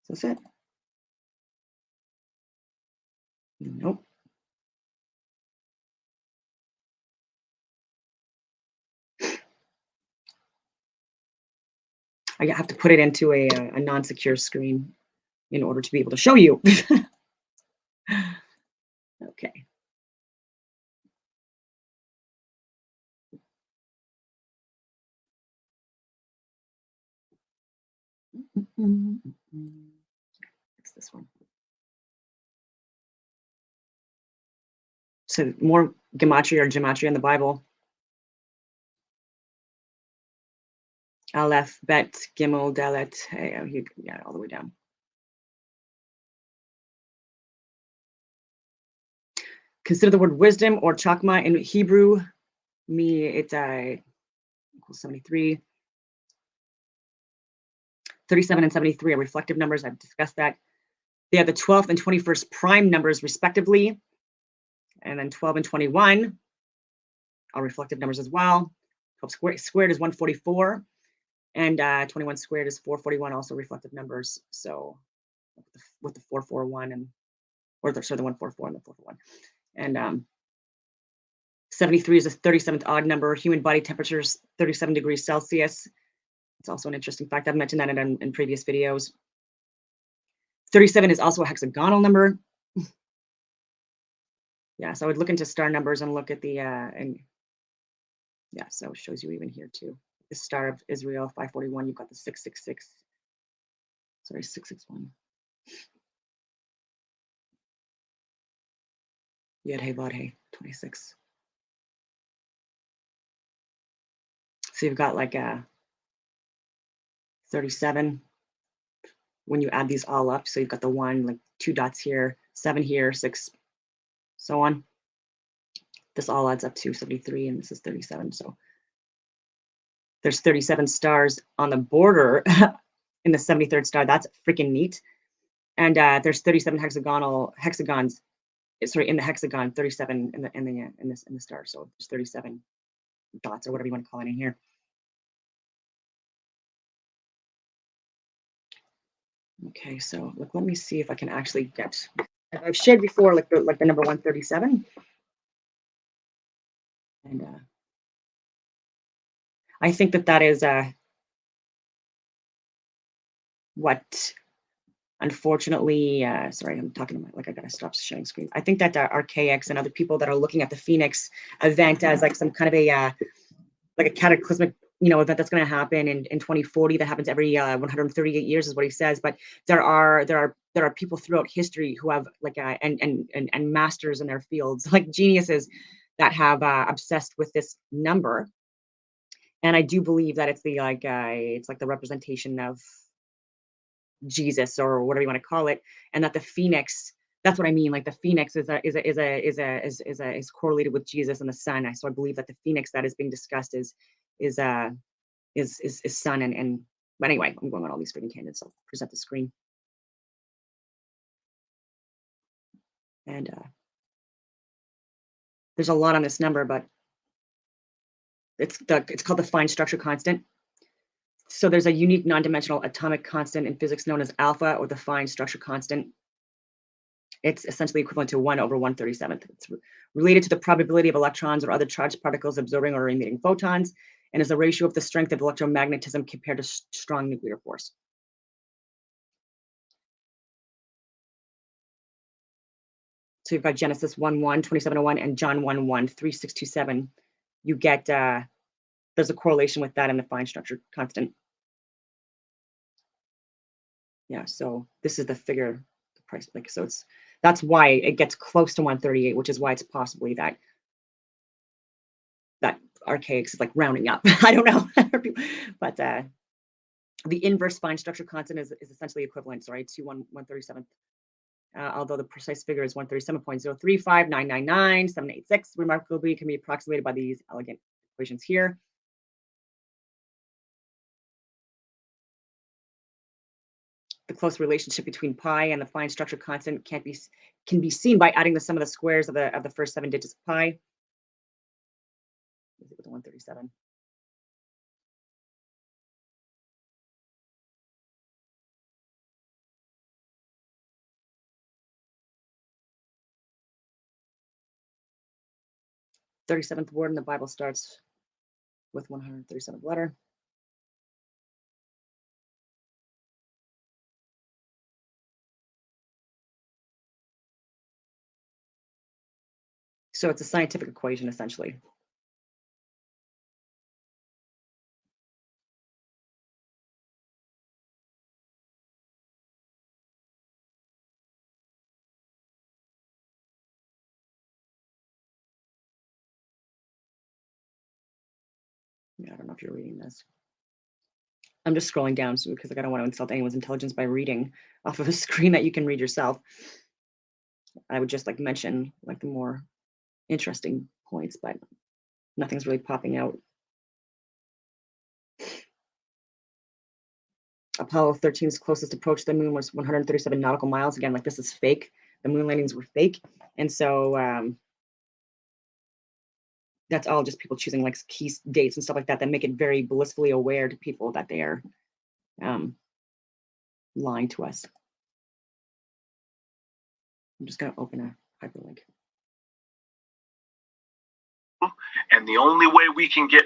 Is this it? Nope. I have to put it into a non-secure screen in order to be able to show you. Okay. It's this one. So more gematria in the Bible. Aleph, Bet, Gimel, Dalet. Hey, you got it all the way down. Consider the word wisdom or chakma in Hebrew. It's equals 73. 37 and 73 are reflective numbers. I've discussed that. They have the 12th and 21st prime numbers respectively. And then 12 and 21 are reflective numbers as well. 12 squared is 144. And 21 squared is 441, also reflective numbers. So with the 441 and, or the, sorry, the 144 and the 441. And 73 is a 37th odd number. Human body temperature is 37 degrees Celsius. It's also an interesting fact. I've mentioned that in previous videos. 37 is also a hexagonal number. Yeah, so I would look into star numbers and look at the, and yeah, so it shows you even here too. The Star of Israel, 541, you've got the 666. Sorry, 661. Yod Hey Vod Hey, 26. So you've got like 37 when you add these all up. So you've got the 1, like 2 dots here, 7 here, 6, so on. This all adds up to 73, and this is 37. So there's 37 stars on the border in the 73rd star. That's freaking neat. And there's 37 hexagons. Sorry, in the hexagon, 37 in the star. So there's 37 dots or whatever you want to call it in here. Okay, so look, let me see if I can actually get. I've shared before, like the number 137, and I think that is what. Unfortunately, sorry, I'm talking about, like, I gotta stop sharing screen. I think that RKX and other people that are looking at the Phoenix event as like some kind of a like a cataclysmic, event that's going to happen in 2040 that happens every 138 years is what he says. But there are people throughout history who have like and masters in their fields, like geniuses that have obsessed with this number. And I do believe that it's the representation of Jesus or whatever you want to call it, and that the Phoenix. That's what I mean. Like the Phoenix is correlated with Jesus and the sun. So I believe that the Phoenix that is being discussed is sun and but anyway, I'm going on all these freaking tangents. So I'll present the screen. And there's a lot on this number, but it's called the fine structure constant. So there's a unique non-dimensional atomic constant in physics known as alpha, or the fine structure constant. It's essentially equivalent to 1 over 1/37. It's related to the probability of electrons or other charged particles absorbing or emitting photons, and is a ratio of the strength of electromagnetism compared to strong nuclear force. So you've got Genesis 1:1, 27:01, and John 1:1, 3:627. You get there's a correlation with that in the fine structure constant. Yeah, so this is the figure, the price, like, so that's why it gets close to 138, which is why it's possibly that RKX is like rounding up. I don't know, but the inverse fine structure constant is essentially equivalent, right, to 137th. Although the precise figure is 137.035,999,786, remarkably can be approximated by these elegant equations here. The close relationship between pi and the fine structure constant can be seen by adding the sum of the squares of the first 7 digits of pi. With the 137. The 37th word in the Bible starts with 137th letter. So it's a scientific equation, essentially. Yeah, I don't know if you're reading this. I'm just scrolling down because I don't want to insult anyone's intelligence by reading off of a screen that you can read yourself. I would just like mention like the more interesting points, but nothing's really popping out. Apollo 13's closest approach to the moon was 137 nautical miles. Again, like this is fake. The moon landings were fake. And so that's all just people choosing like key dates and stuff like that that make it very blissfully aware to people that they are lying to us. I'm just going to open a hyperlink. And the only way we can get,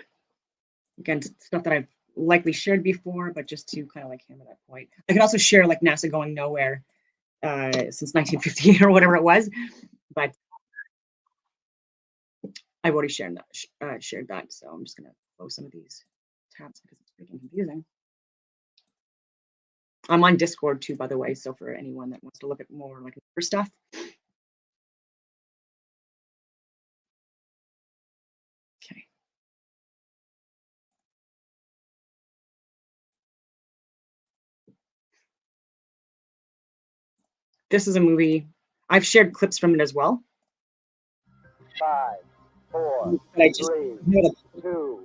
again, stuff that I've likely shared before, but just to kind of like hammer that point. I could also share like NASA going nowhere since 1958 or whatever it was, but I've already shared that. So I'm just going to close some of these tabs because it's freaking confusing. I'm on Discord too, by the way. So for anyone that wants to look at more like other stuff. Okay. This is a movie. I've shared clips from it as well. 5, 4, I just 3, 2,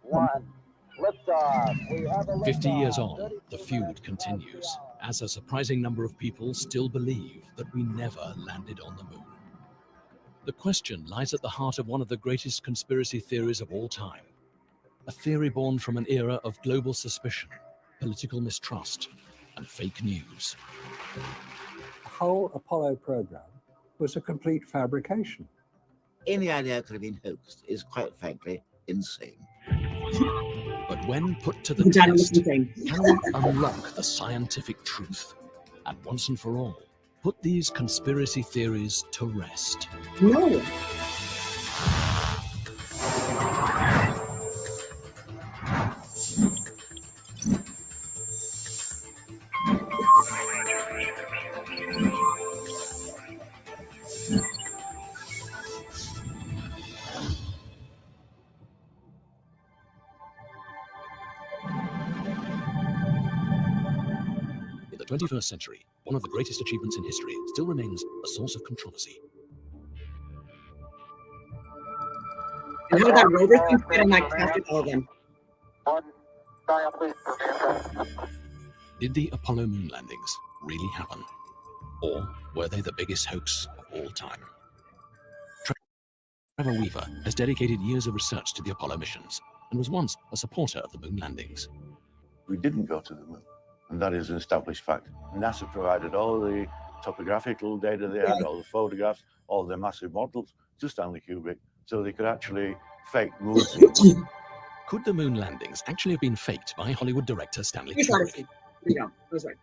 1. Liftoff. We have a 50 years liftoff. on, the feud continues, as a surprising number of people still believe that we never landed on the moon. The question lies at the heart of one of the greatest conspiracy theories of all time. A theory born from an era of global suspicion, political mistrust, and fake news. The whole Apollo program was a complete fabrication. Any idea could have been hoaxed is, quite frankly, insane. But when put to the test, can we unlock the scientific truth? And once and for all, put these conspiracy theories to rest? No. In the 21st century, one of the greatest achievements in history still remains a source of controversy. And how did that rover thing fit on that captured all of them? Did the Apollo moon landings really happen? Or were they the biggest hoax of all time? Trevor Weaver has dedicated years of research to the Apollo missions and was once a supporter of the moon landings. We didn't go to the moon, and that is an established fact. NASA provided all the topographical data they had, all the photographs, all the massive models to Stanley Kubrick, so they could actually fake moon scenes. Could the moon landings actually have been faked by Hollywood director Stanley Here's Kubrick? Odyssey. There you go. That's right.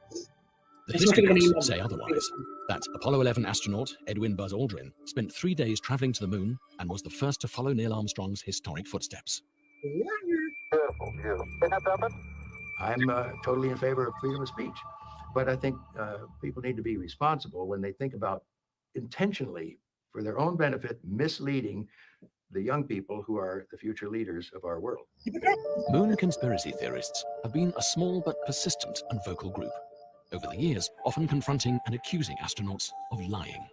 The I just want to history get the name books of say it. otherwise, that Apollo 11 astronaut Edwin Buzz Aldrin spent 3 days traveling to the moon and was the first to follow Neil Armstrong's historic footsteps. I'm totally in favor of freedom of speech, but I think people need to be responsible when they think about intentionally, for their own benefit, misleading the young people who are the future leaders of our world. Moon conspiracy theorists have been a small but persistent and vocal group, over the years often confronting and accusing astronauts of lying.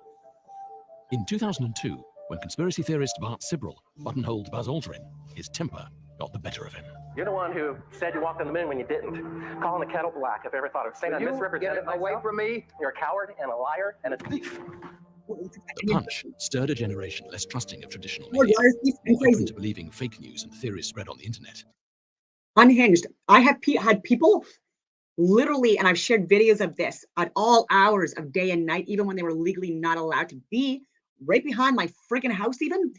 In 2002, when conspiracy theorist Bart Sibrel buttonholed Buzz Aldrin, his temper got the better of him. You're the one who said you walked on the moon when you didn't. Calling the kettle black if ever thought of saying I misrepresented myself. Away from me. You're a coward and a liar and a thief. The punch stirred a generation less trusting of traditional media, more open to believing fake news and theories spread on the internet. Unhinged. I have had people literally, and I've shared videos of this at all hours of day and night, even when they were legally not allowed to be right behind my freaking house, even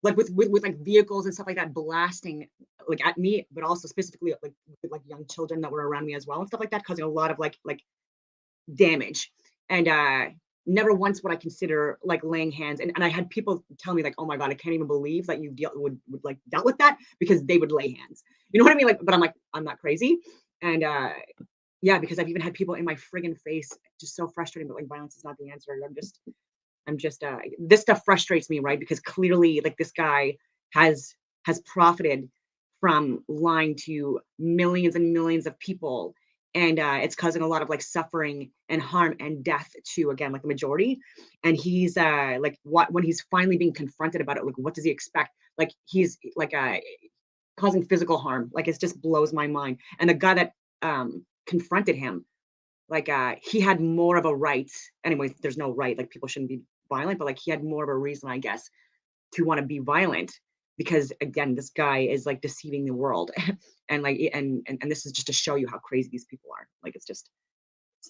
like with like vehicles and stuff like that, blasting like at me, but also specifically like with, like young children that were around me as well and stuff like that, causing a lot of like damage. And never once would I consider like laying hands. And I had people tell me like, oh my God, I can't even believe that you would like dealt with that, because they would lay hands. You know what I mean? Like, but I'm like, I'm not crazy. And yeah, because I've even had people in my friggin' face, just so frustrating, but like violence is not the answer. I'm just this stuff frustrates me, right? Because clearly like this guy has profited from lying to millions and millions of people. And it's causing a lot of like suffering and harm and death to, again, like the majority. And he's like, when he's finally being confronted about it, like what does he expect? Like he's like causing physical harm. Like it just blows my mind. And the guy that confronted him, like he had more of a right. Anyway, there's no right. Like people shouldn't be violent, but like he had more of a reason, I guess, to want to be violent, because again, this guy is like deceiving the world. And like and this is just to show you how crazy these people are. Like it's just,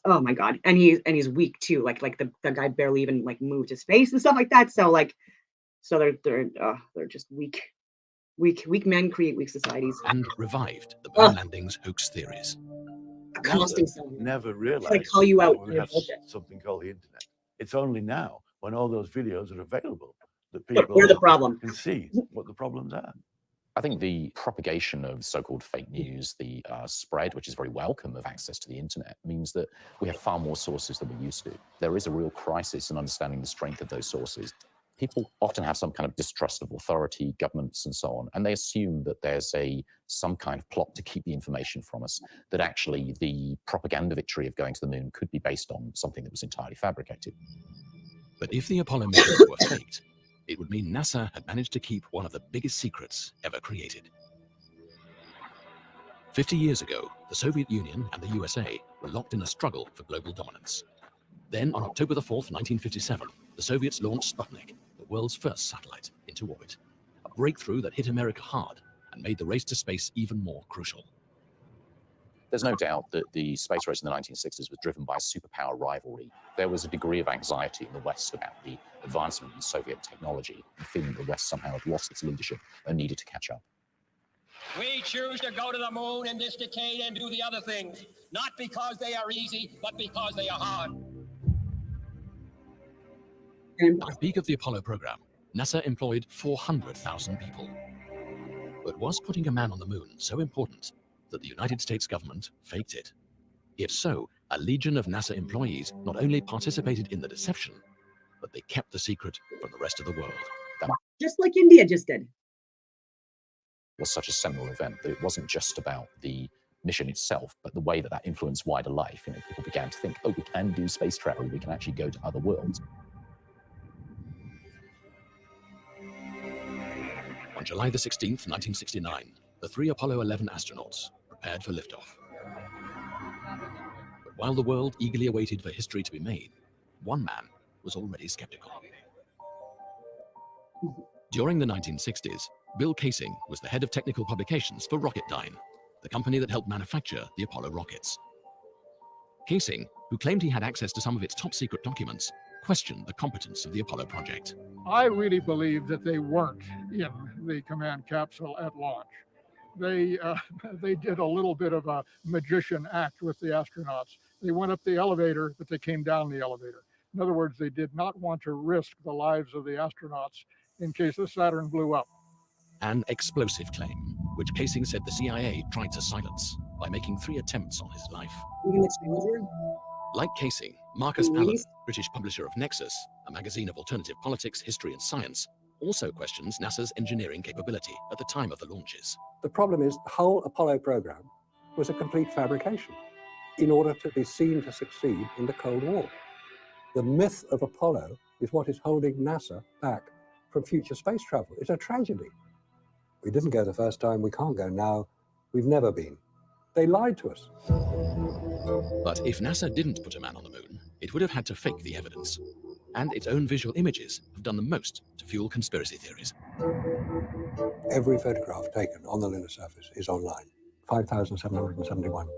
oh my god. And he's weak too. Like the guy barely even like moved his face and stuff like that. So like, so they're just weak men create weak societies. And revived the moon landings hoax theories. Never Try to realized call you out that for we your have bullshit. something called the internet. It's only now, when all those videos are available, that But people we're the problem. can see what the problems are. I think the propagation of so-called fake news, the spread, which is very welcome, of access to the internet, means that we have far more sources than we used to. There is a real crisis in understanding the strength of those sources. People often have some kind of distrust of authority, governments, and so on, and they assume that there's some kind of plot to keep the information from us, that actually the propaganda victory of going to the moon could be based on something that was entirely fabricated. But if the Apollo missions were faked, it would mean NASA had managed to keep one of the biggest secrets ever created. 50 years ago, the Soviet Union and the USA were locked in a struggle for global dominance. Then, on October the 4th, 1957, the Soviets launched Sputnik, the world's first satellite, into orbit. A breakthrough that hit America hard and made the race to space even more crucial. There's no doubt that the space race in the 1960s was driven by a superpower rivalry. There was a degree of anxiety in the West about the advancement in Soviet technology, and feeling the West somehow had lost its leadership and needed to catch up. We choose to go to the moon in this decade and do the other things, not because they are easy, but because they are hard. At the peak of the Apollo program, NASA employed 400,000 people. But was putting a man on the moon so important that the United States government faked it? If so, a legion of NASA employees not only participated in the deception, but they kept the secret from the rest of the world. That Just like India just did. was such a seminal event that it wasn't just about the mission itself, but the way that that influenced wider life. You know, people began to think, oh, we can do space travel, we can actually go to other worlds. On July the 16th, 1969, the 3 Apollo 11 astronauts prepared for liftoff. But while the world eagerly awaited for history to be made, one man was already skeptical. During the 1960s, Bill Casing was the head of technical publications for Rocketdyne, the company that helped manufacture the Apollo rockets. Casing, who claimed he had access to some of its top secret documents, questioned the competence of the Apollo project. I really believe that they weren't in the command capsule at launch. They did a little bit of a magician act with the astronauts. They went up the elevator, but they came down the elevator. In other words, they did not want to risk the lives of the astronauts in case the Saturn blew up. An explosive claim, which Casing said the CIA tried to silence by making 3 attempts on his life. Like Casing, Marcus Allen, British publisher of Nexus, a magazine of alternative politics, history, and science, also questions NASA's engineering capability at the time of the launches. The problem is the whole Apollo program was a complete fabrication in order to be seen to succeed in the Cold War. The myth of Apollo is what is holding NASA back from future space travel. It's a tragedy. We didn't go the first time, we can't go now, we've never been. They lied to us. But if NASA didn't put a man on the moon, it would have had to fake the evidence. And its own visual images have done the most to fuel conspiracy theories. Every photograph taken on the lunar surface is online, 5,771.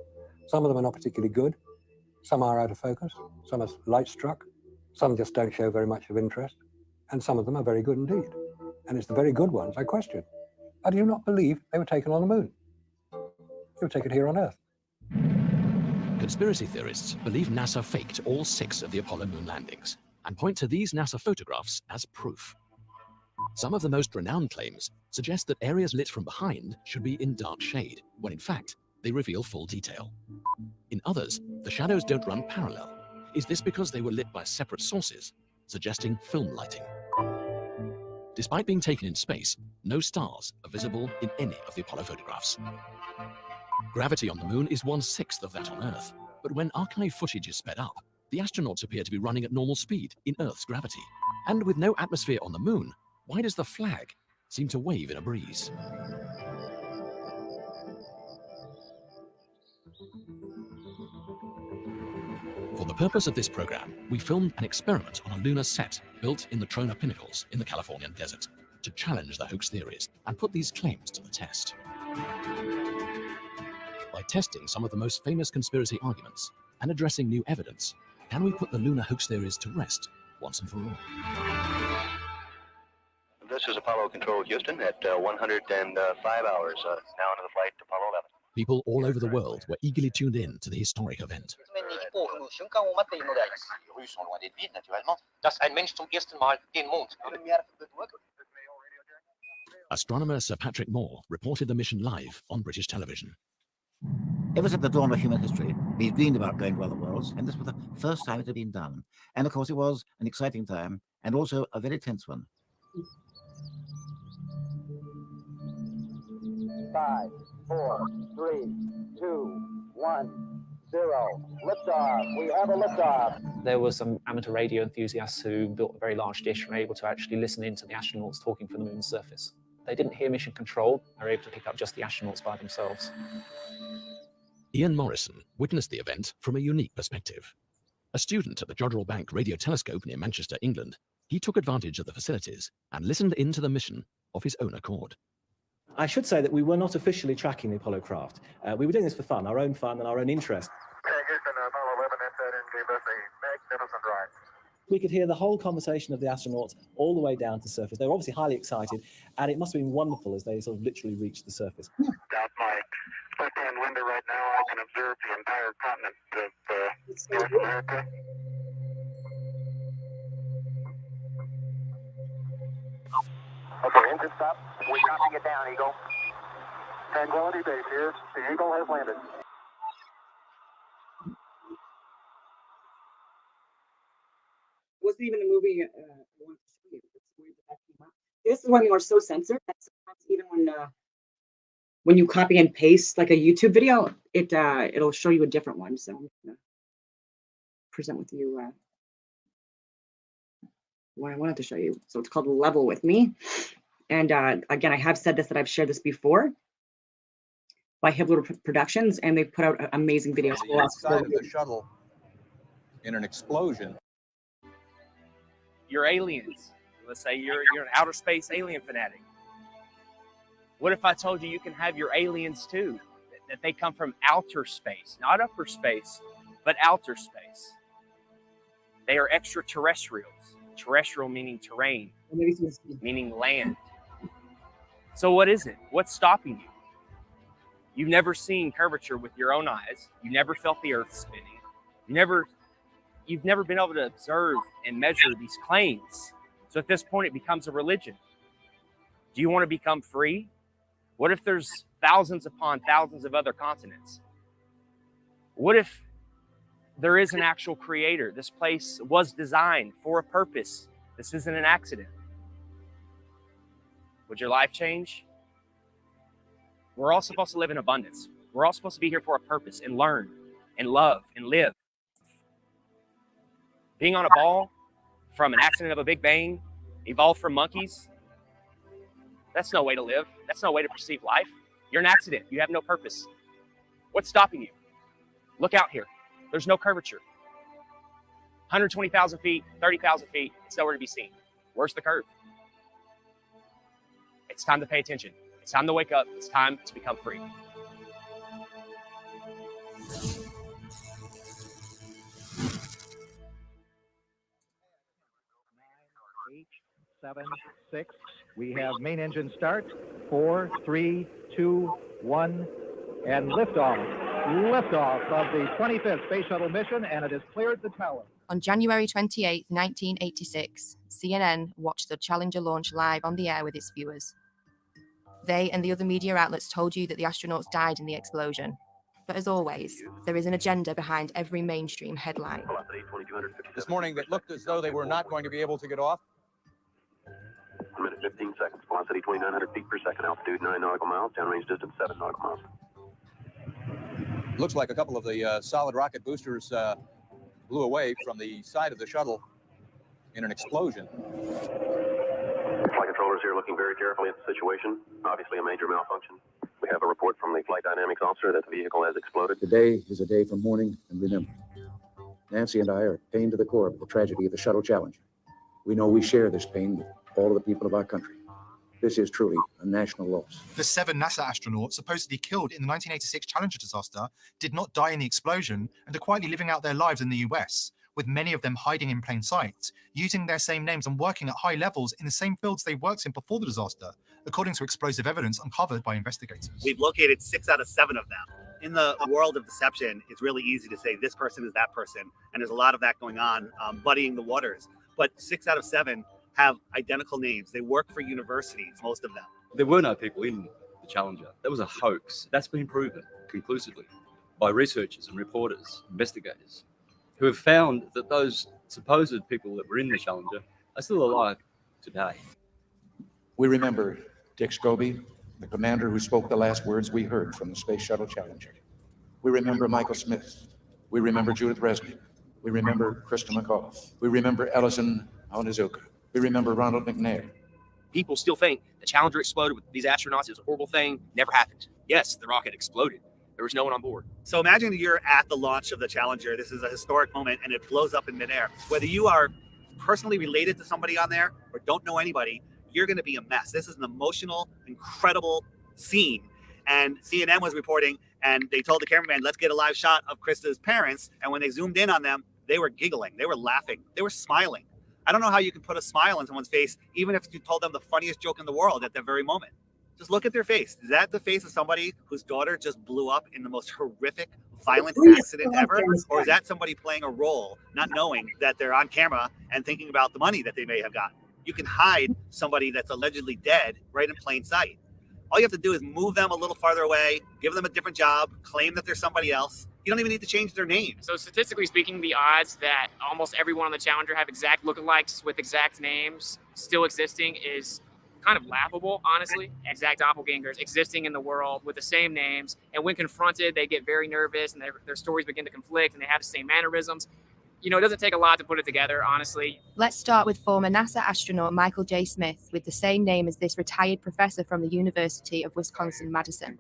Some of them are not particularly good, some are out of focus, some are light struck, some just don't show very much of interest, and some of them are very good indeed. And it's the very good ones I question. I do not believe they were taken on the moon. They were taken here on Earth. Conspiracy theorists believe NASA faked all 6 of the Apollo moon landings and point to these NASA photographs as proof. Some of the most renowned claims suggest that areas lit from behind should be in dark shade, when in fact, they reveal full detail. In others, the shadows don't run parallel. Is this because they were lit by separate sources, suggesting film lighting? Despite being taken in space, no stars are visible in any of the Apollo photographs. Gravity on the moon is 1/6 of that on Earth, but when archive footage is sped up, the astronauts appear to be running at normal speed in Earth's gravity. And with no atmosphere on the moon, why does the flag seem to wave in a breeze? For the purpose of this program, we filmed an experiment on a lunar set built in the Trona Pinnacles in the Californian desert. to challenge the hoax theories and put these claims to the test. By testing some of the most famous conspiracy arguments and addressing new evidence, can we put the lunar hoax theories to rest once and for all? This is Apollo Control Houston at 105 hours, now into the flight to Apollo 11. People all over the world were eagerly tuned in to the historic event. Astronomer Sir Patrick Moore reported the mission live on British television. Ever since the dawn of human history, we've dreamed about going to other worlds, and this was the first time it had been done. And of course, it was an exciting time, and also a very tense one. 5, 4, 3, 2, 1, 0. Liftoff. We have a liftoff. There were some amateur radio enthusiasts who built a very large dish and were able to actually listen in to the astronauts talking from the moon's surface. They didn't hear mission control. They were able to pick up just the astronauts by themselves. Ian Morrison witnessed the event from a unique perspective. A student at the Jodrell Bank Radio Telescope near Manchester, England, he took advantage of the facilities and listened in to the mission of his own accord. I should say that we were not officially tracking the Apollo craft. We were doing this for fun, our own fun and our own interest. Houston, Apollo 11 entered and gave us a magnificent ride. We could hear the whole conversation of the astronauts all the way down to the surface. They were obviously highly excited, and it must have been wonderful as they sort of literally reached the surface. Down my left-hand window right now, I can observe the entire continent of North America. Okay, engine stop. We're dropping it down, Eagle. Tranquility Base here. The Eagle has landed. Wasn't even a movie I wanted to show you. It's weird that came out. This is when you are so censored that sometimes even when you copy and paste like a YouTube video, it'll show you a different one. So I'm gonna present with you what I wanted to show you. So it's called Level With Me. And again, I have said this, that I've shared this before by Hibbler Productions, and they've put out amazing videos. On the inside of the shuttle in an explosion. You're aliens. Let's say you're an outer space alien fanatic. What if I told you you can have your aliens too? That they come from outer space, not upper space, but outer space. They are extraterrestrials. Terrestrial meaning terrain, meaning land. So what is it? What's stopping you? You've never seen curvature with your own eyes. You never felt the earth spinning. You've never been able to observe and measure these claims. So at this point, it becomes a religion. Do you want to become free? What if there's thousands upon thousands of other continents? What if there is an actual creator? This place was designed for a purpose. This isn't an accident. Would your life change? We're all supposed to live in abundance. We're all supposed to be here for a purpose and learn and love and live. Being on a ball from an accident of a Big Bang, evolved from monkeys, that's no way to live. That's no way to perceive life. You're an accident. You have no purpose. What's stopping you? Look out here. There's no curvature. 120,000 feet, 30,000 feet, it's nowhere to be seen. Where's the curve? It's time to pay attention. It's time to wake up. It's time to become free. 7, 6. We have main engine start. 4, 3, 2, 1, and liftoff. Liftoff of the 25th Space Shuttle mission, and it has cleared the tower. On January 28, 1986, CNN watched the Challenger launch live on the air with its viewers. They and the other media outlets told you that the astronauts died in the explosion. But as always, there is an agenda behind every mainstream headline. This morning, it looked as though they were not going to be able to get off. 1 minute 15 seconds. Velocity 2,900 feet per second. Altitude 9 nautical miles. Downrange distance 7 nautical miles. Looks like a couple of the solid rocket boosters blew away from the side of the shuttle in an explosion. Flight controllers here looking very carefully at the situation. Obviously a major malfunction. We have a report from the flight dynamics officer that the vehicle has exploded. Today is a day for mourning and remembering. Nancy and I are pained to the core of the tragedy of the Shuttle Challenger. We know we share this pain with all of the people of our country. This is truly a national loss. The 7 NASA astronauts supposedly killed in the 1986 Challenger disaster did not die in the explosion and are quietly living out their lives in the US, with many of them hiding in plain sight, using their same names and working at high levels in the same fields they worked in before the disaster, according to explosive evidence uncovered by investigators. We've located 6 out of 7 of them. In the world of deception, it's really easy to say this person is that person, and there's a lot of that going on, muddying the waters. But 6 out of 7 have identical names. They work for universities, most of them. There were no people in the Challenger. That was a hoax. That's been proven conclusively by researchers and reporters, investigators, who have found that those supposed people that were in the Challenger are still alive today. We remember Dick Scobie, the commander who spoke the last words we heard from the Space Shuttle Challenger. We remember Michael Smith. We remember Judith Resnick. We remember Krista McAuliffe. We remember Ellison Onizuka. We remember Ronald McNair. People still think the Challenger exploded with these astronauts. It was a horrible thing. Never happened. Yes, the rocket exploded. There was no one on board. So imagine you're at the launch of the Challenger. This is a historic moment, and it blows up in midair. Whether you are personally related to somebody on there or don't know anybody, you're going to be a mess. This is an emotional, incredible scene. And CNN was reporting, and they told the cameraman, let's get a live shot of Krista's parents. And when they zoomed in on them, they were giggling. They were laughing. They were smiling. I don't know how you can put a smile on someone's face, even if you told them the funniest joke in the world at that very moment. Just look at their face. Is that the face of somebody whose daughter just blew up in the most horrific, violent accident ever? Or is that somebody playing a role, not knowing that they're on camera and thinking about the money that they may have gotten? You can hide somebody that's allegedly dead right in plain sight. All you have to do is move them a little farther away, give them a different job, claim that they're somebody else. You don't even need to change their name. So statistically speaking, the odds that almost everyone on the Challenger have exact lookalikes with exact names still existing is kind of laughable, honestly. Exact doppelgangers existing in the world with the same names. And when confronted, they get very nervous and their stories begin to conflict and they have the same mannerisms. You know, it doesn't take a lot to put it together, honestly. Let's start with former NASA astronaut Michael J. Smith, with the same name as this retired professor from the University of Wisconsin-Madison.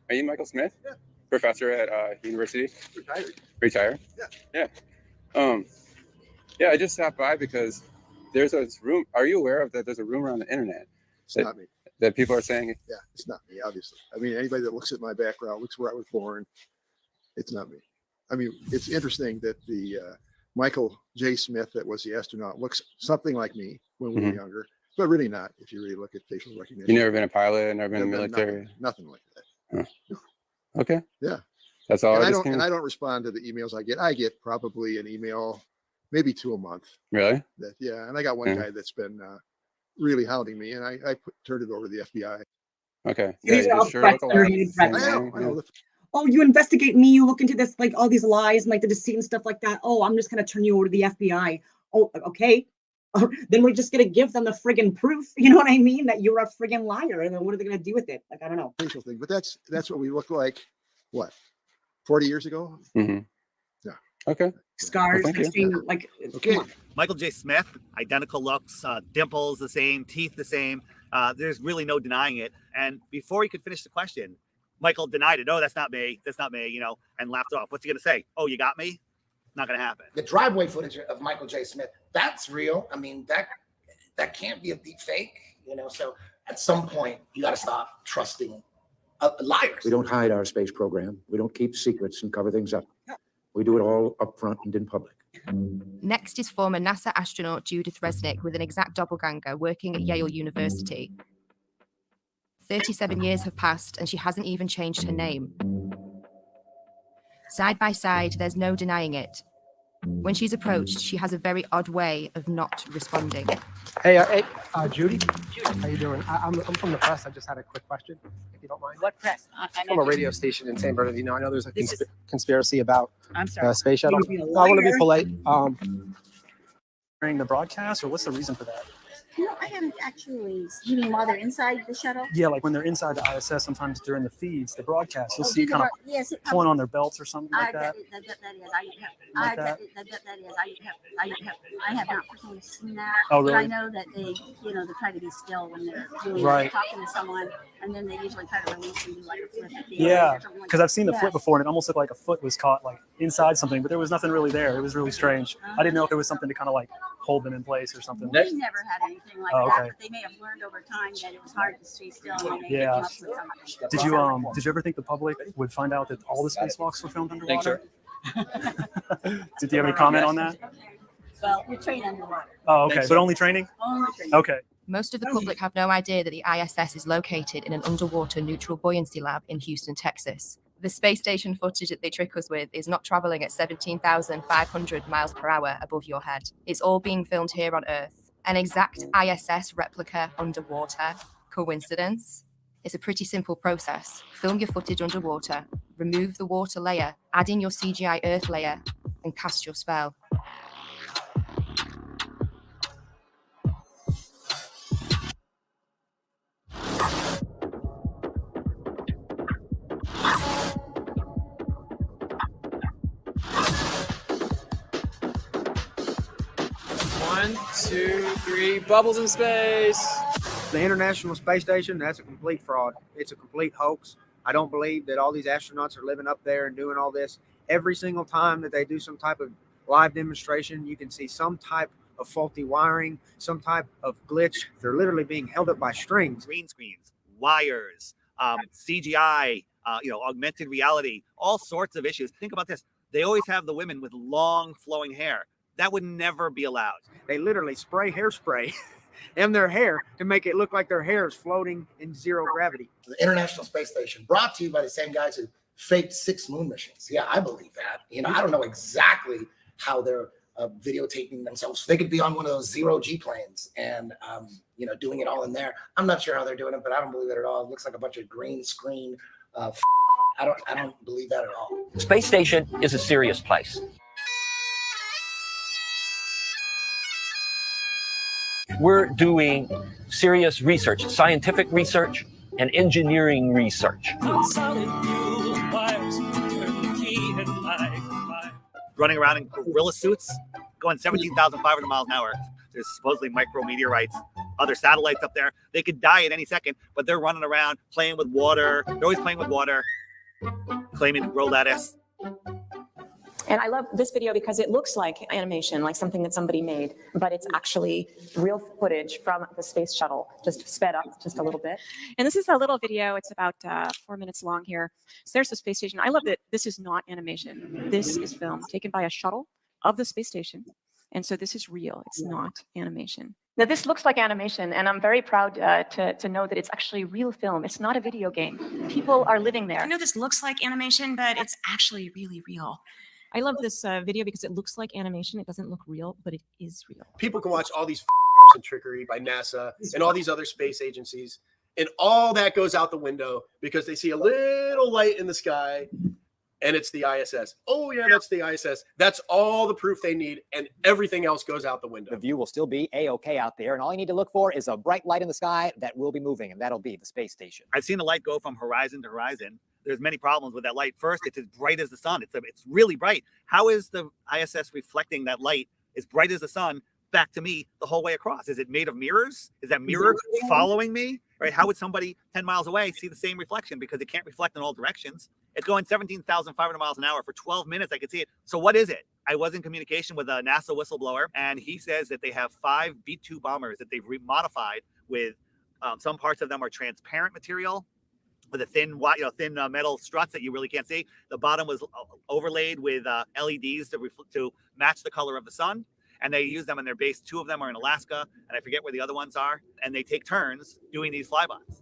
Are you Michael Smith? Yeah. Professor at university? Retired? Yeah. Yeah, I just stopped by because there's a room. Are you aware of that? There's a rumor on the internet Not me. that people are saying. Yeah, it's not me, obviously. I mean, anybody that looks at my background, looks where I was born, it's not me. I mean, it's interesting that the Michael J. Smith, that was the astronaut, looks something like me when we were younger, but really not if you really look at facial recognition. You never been a pilot, never been in the military? Nothing like that. Huh. Okay. Yeah. That's all. And I don't respond to the emails I get. I get probably an email, maybe 2 a month. Really? Yeah. And I got one guy that's been really hounding me, and I turned it over to the FBI. Okay. These are all threats underneath threats. I know. Oh, you investigate me, you look into this, like all these lies and like the deceit and stuff like that. Oh, I'm just going to turn you over to the FBI. Oh, okay. Then we're just going to give them the friggin' proof. You know what I mean? That you're a friggin' liar. And then what are they going to do with it? Like, I don't know. Facial thing, but that's what we look like. What, 40 years ago? Mm-hmm. Yeah. Okay. Scars. Well, thank you. Like, okay. Michael J. Smith, identical looks, dimples the same, teeth the same. There's really no denying it. And before he could finish the question, Michael denied it. Oh, that's not me. That's not me, and laughed off. What's he going to say? Oh, you got me? Not going to happen. The driveway footage of Michael J. Smith, that's real. I mean, that can't be a deep fake, so at some point you got to stop trusting liars. We don't hide our space program. We don't keep secrets and cover things up. We do it all up front and in public. Next is former NASA astronaut Judith Resnick with an exact doppelganger working at Yale University. 37 years have passed and she hasn't even changed her name. Side by side, there's no denying it. When she's approached, she has a very odd way of not responding. Hey, Judy. How you doing? I'm from the press. I just had a quick question, if you don't mind. What press? From a radio station in San Bernardino. I know there's a conspiracy about space shuttle. You I want to be polite. During the broadcast, or what's the reason for that? No, I haven't actually. You mean while they're inside the shuttle? Yeah, like when they're inside the ISS, sometimes during the feeds, the broadcast, you'll see kind of pulling on their belts or something like that. I have not personally seen that. Oh, really? But I know that they try to be still when they're doing talking to someone, and then they usually try to release and do like a flip. Yeah, because I've seen the flip before, and it almost looked like a foot was caught like inside something, but there was nothing really there. It was really strange. I didn't know if there was something to kind of like hold them in place or something. We never had anything like Oh, that, okay. but they may have learned over time that it was hard to stay still and they may have come up with something. Did you ever think the public would find out that all the spacewalks were filmed underwater? Did you have any comment on that? Well, we train underwater. Oh, okay, but only training? Only training. Okay. Most of the public have no idea that the ISS is located in an underwater neutral buoyancy lab in Houston, Texas. The space station footage that they trick us with is not traveling at 17,500 miles per hour above your head. It's all being filmed here on Earth. An exact ISS replica underwater. Coincidence? It's a pretty simple process. Film your footage underwater, remove the water layer, add in your CGI Earth layer, and cast your spell. One, two, three, bubbles in space. The International Space Station, that's a complete fraud. It's a complete hoax. I don't believe that all these astronauts are living up there and doing all this. Every single time that they do some type of live demonstration, you can see some type of faulty wiring, some type of glitch. They're literally being held up by strings. Green screens, wires, CGI, augmented reality, all sorts of issues. Think about this. They always have the women with long flowing hair. That would never be allowed. They literally spray hairspray in their hair to make it look like their hair is floating in zero gravity. The International Space Station, brought to you by the same guys who faked 6 moon missions. Yeah, I believe that. I don't know exactly how they're videotaping themselves. They could be on one of those zero-G planes and, doing it all in there. I'm not sure how they're doing it, but I don't believe it at all. It looks like a bunch of green screen. I don't believe that at all. Space station is a serious place. We're doing serious research, scientific research and engineering research. Running around in gorilla suits, going 17,500 miles an hour. There's supposedly micrometeorites, other satellites up there. They could die at any second, but they're running around playing with water. They're always playing with water, claiming to grow lettuce. And I love this video because it looks like animation, like something that somebody made, but it's actually real footage from the space shuttle, just sped up just a little bit. And this is a little video. It's about 4 minutes long here. So there's the space station. I love that this is not animation. This is film taken by a shuttle of the space station. And so this is real. It's not animation. Now, this looks like animation, and I'm very proud to know that it's actually real film. It's not a video game. People are living there. I know this looks like animation, but it's actually really real. I love this video because it looks like animation. It doesn't look real, but it is real. People can watch all these and trickery by NASA and all these other space agencies, and all that goes out the window because they see a little light in the sky, and it's the ISS. Oh yeah, that's the ISS. That's all the proof they need, and everything else goes out the window. The view will still be A-OK out there, and all you need to look for is a bright light in the sky that will be moving, and that'll be the space station. I've seen the light go from horizon to horizon. There's many problems with that light. First, it's as bright as the sun. It's really bright. How is the ISS reflecting that light as bright as the sun back to me the whole way across? Is it made of mirrors? Is that mirror following me? Right? How would somebody 10 miles away see the same reflection because it can't reflect in all directions? It's going 17,500 miles an hour for 12 minutes. I could see it. So what is it? I was in communication with a NASA whistleblower, and he says that they have 5 B-2 bombers that they've modified with some parts of them are transparent material, with a thin metal struts that you really can't see. The bottom was overlaid with LEDs to match the color of the sun. And they use them in their base. 2 of them are in Alaska, and I forget where the other ones are. And they take turns doing these flybys.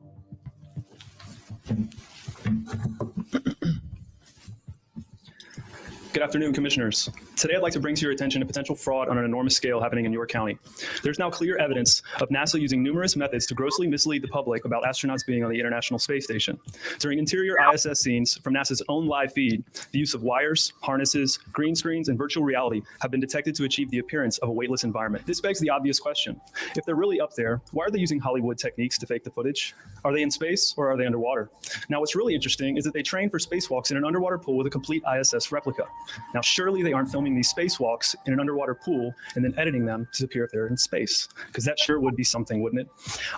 Good afternoon, Commissioners. Today, I'd like to bring to your attention a potential fraud on an enormous scale happening in York County. There's now clear evidence of NASA using numerous methods to grossly mislead the public about astronauts being on the International Space Station. During interior ISS scenes from NASA's own live feed, the use of wires, harnesses, green screens, and virtual reality have been detected to achieve the appearance of a weightless environment. This begs the obvious question. If they're really up there, why are they using Hollywood techniques to fake the footage? Are they in space or are they underwater? Now, what's really interesting is that they train for spacewalks in an underwater pool with a complete ISS replica. Now, surely they aren't filming filming these spacewalks in an underwater pool and then editing them to appear if they're in space, because that sure would be something, wouldn't it?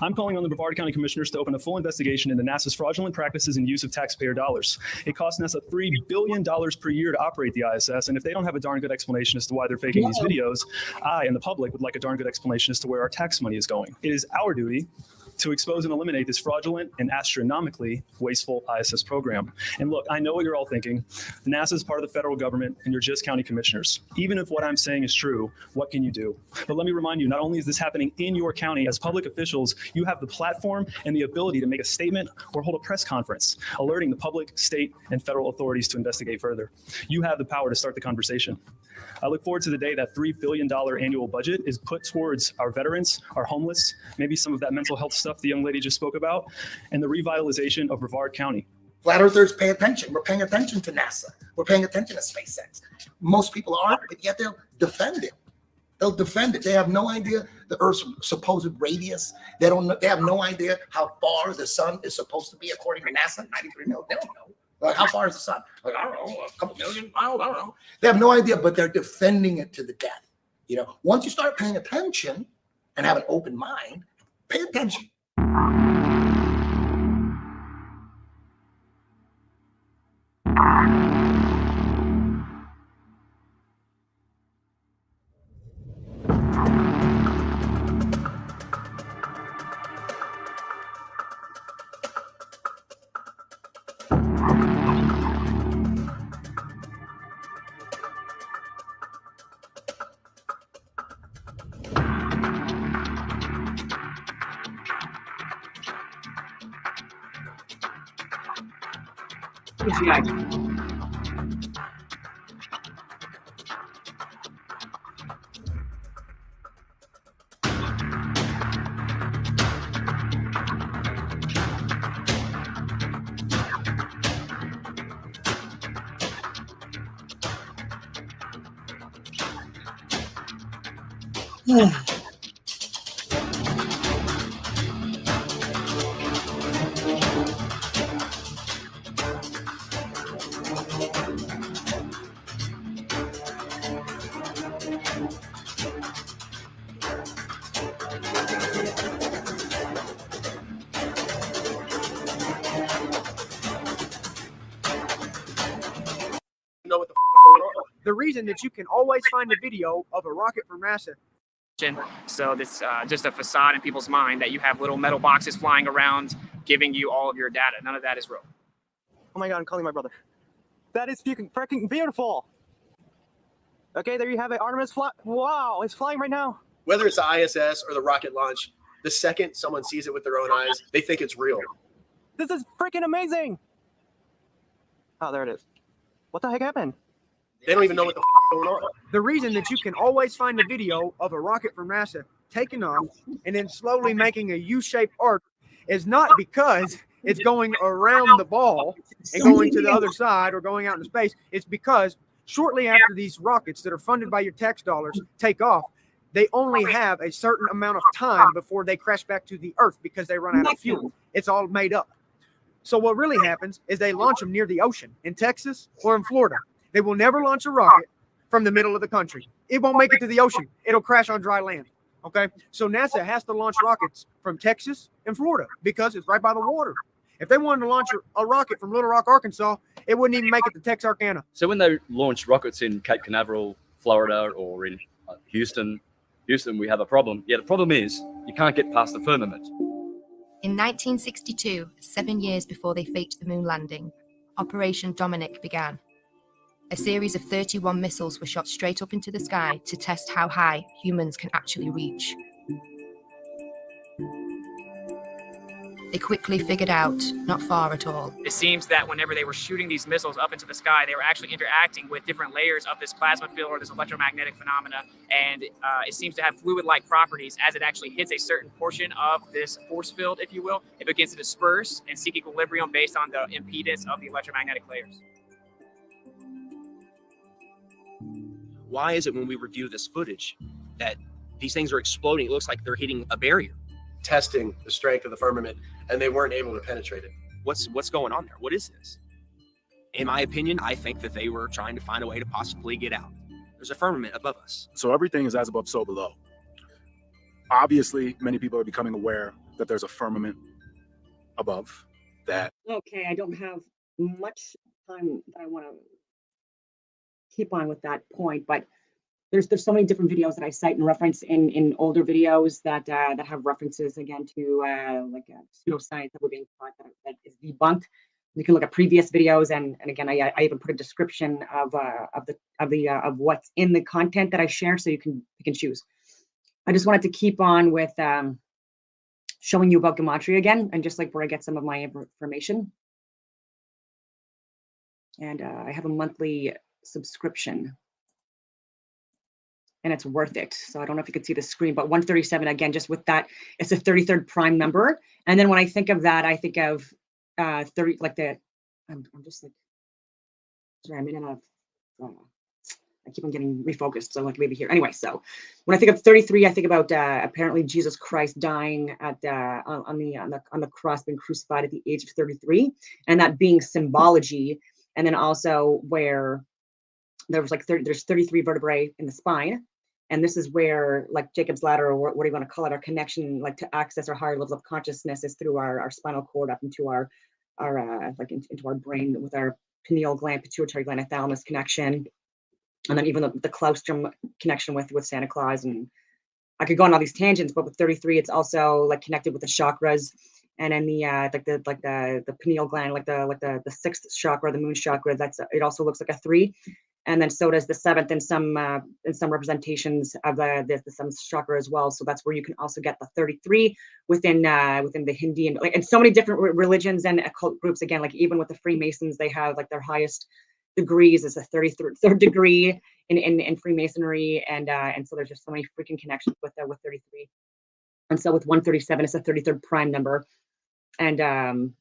I'm calling on the Brevard County Commissioners to open a full investigation into NASA's fraudulent practices and use of taxpayer dollars. It costs NASA $3 billion per year to operate the ISS, and if they don't have a darn good explanation as to why they're faking these videos, I and the public would like a darn good explanation as to where our tax money is going. It is our duty to expose and eliminate this fraudulent and astronomically wasteful ISS program. And look, I know what you're all thinking. NASA is part of the federal government and you're just county commissioners. Even if what I'm saying is true, what can you do? But let me remind you, not only is this happening in your county, as public officials, you have the platform and the ability to make a statement or hold a press conference, alerting the public, state, and federal authorities to investigate further. You have the power to start the conversation. I look forward to the day that $3 billion annual budget is put towards our veterans, our homeless, maybe some of that mental health stuff the young lady just spoke about, and the revitalization of Brevard County. Flat earthers pay attention. We're paying attention to NASA. We're paying attention to SpaceX. Most people aren't, but yet they'll defend it. They'll defend it. They have no idea the Earth's supposed radius. They have no idea how far the sun is supposed to be according to NASA. 93 million. They don't know. Like, how far is the sun? Like, I don't know, a couple million miles. I don't know. They have no idea, but they're defending it to the death. You know, once you start paying attention and have an open mind, pay attention. Know what the the reason that you can always find a video of a rocket from NASA. So this just a facade in people's mind that you have little metal boxes flying around giving you all of your data. None of that is real. Oh my God, I'm calling my brother. That is freaking beautiful. Okay, there you have it. Artemis fly. Wow, it's flying right now. Whether it's the ISS or the rocket launch, the second someone sees it with their own eyes, they think it's real. This is freaking amazing. Oh, there it is. What the heck happened? They don't even know what the going on. The reason that you can always find a video of a rocket from NASA taking off and then slowly making a U-shaped arc is not because it's going around the ball and going to the other side or going out into space. It's because shortly after these rockets that are funded by your tax dollars take off, they only have a certain amount of time before they crash back to the Earth because they run out of fuel. It's all made up. So what really happens is they launch them near the ocean in Texas or in Florida. They will never launch a rocket from the middle of the country. It won't make it to the ocean. It'll crash on dry land. Okay, so NASA has to launch rockets from Texas and Florida because it's right by the water. If they wanted to launch a rocket from Little Rock, Arkansas, it wouldn't even make it to Texarkana. So when they launch rockets in Cape Canaveral, Florida, or in Houston, we have a problem. Yeah, the problem is you can't get past the firmament. In 1962, 7 years before they faked the moon landing, Operation Dominic began. A series of 31 missiles were shot straight up into the sky to test how high humans can actually reach. They quickly figured out not far at all. It seems that whenever they were shooting these missiles up into the sky, they were actually interacting with different layers of this plasma field or this electromagnetic phenomena, and it seems to have fluid-like properties. As it actually hits a certain portion of this force field, if you will, it begins to disperse and seek equilibrium based on the impedance of the electromagnetic layers. Why is it when we review this footage that these things are exploding? It looks like they're hitting a barrier. Testing the strength of the firmament, and they weren't able to penetrate it. What's going on there? What is this? In my opinion, I think that they were trying to find a way to possibly get out. There's a firmament above us. So everything is as above, so below. Obviously, many people are becoming aware that there's a firmament above that. Okay, I don't have much time that I want to keep on with that point, but there's so many different videos that I cite and reference in older videos that that have references again to pseudoscience that we're being taught that is debunked. You can look at previous videos, and again, I even put a description of what's in the content that I share, so you can choose. I just wanted to keep on with showing you about Gematria again, and just like where I get some of my information. And I have a monthly subscription, and it's worth it. So I don't know if you could see the screen, but 137 again, just with that, it's a 33rd prime number. And then when I think of that, I think of 30, like the, I'm just like, sorry, I'm in a, I keep on getting refocused, so like maybe here. Anyway, so when I think of 33, I think about apparently Jesus Christ dying at on the cross, being crucified at the age of 33, and that being symbology. And then also where there was like there's 33 vertebrae in the spine, and this is where like Jacob's ladder, or what do you want to call it, our connection like to access our higher levels of consciousness is through our spinal cord up into our into our brain with our pineal gland, pituitary gland, thalamus connection, and then even the claustrum connection with Santa Claus. And I could go on all these tangents, but with 33, it's also like connected with the chakras, and then the pineal gland, like the sixth chakra, the moon chakra. It also looks like a 3, and then so does the 7th in some representations of the 7th chakra as well. So that's where you can also get the 33 within the Hindi and so many different religions and occult groups. Again, like even with the Freemasons, they have like their highest degrees is a 33rd degree in Freemasonry, and so there's just so many freaking connections with 33. And so with 137, it's a 33rd prime number, and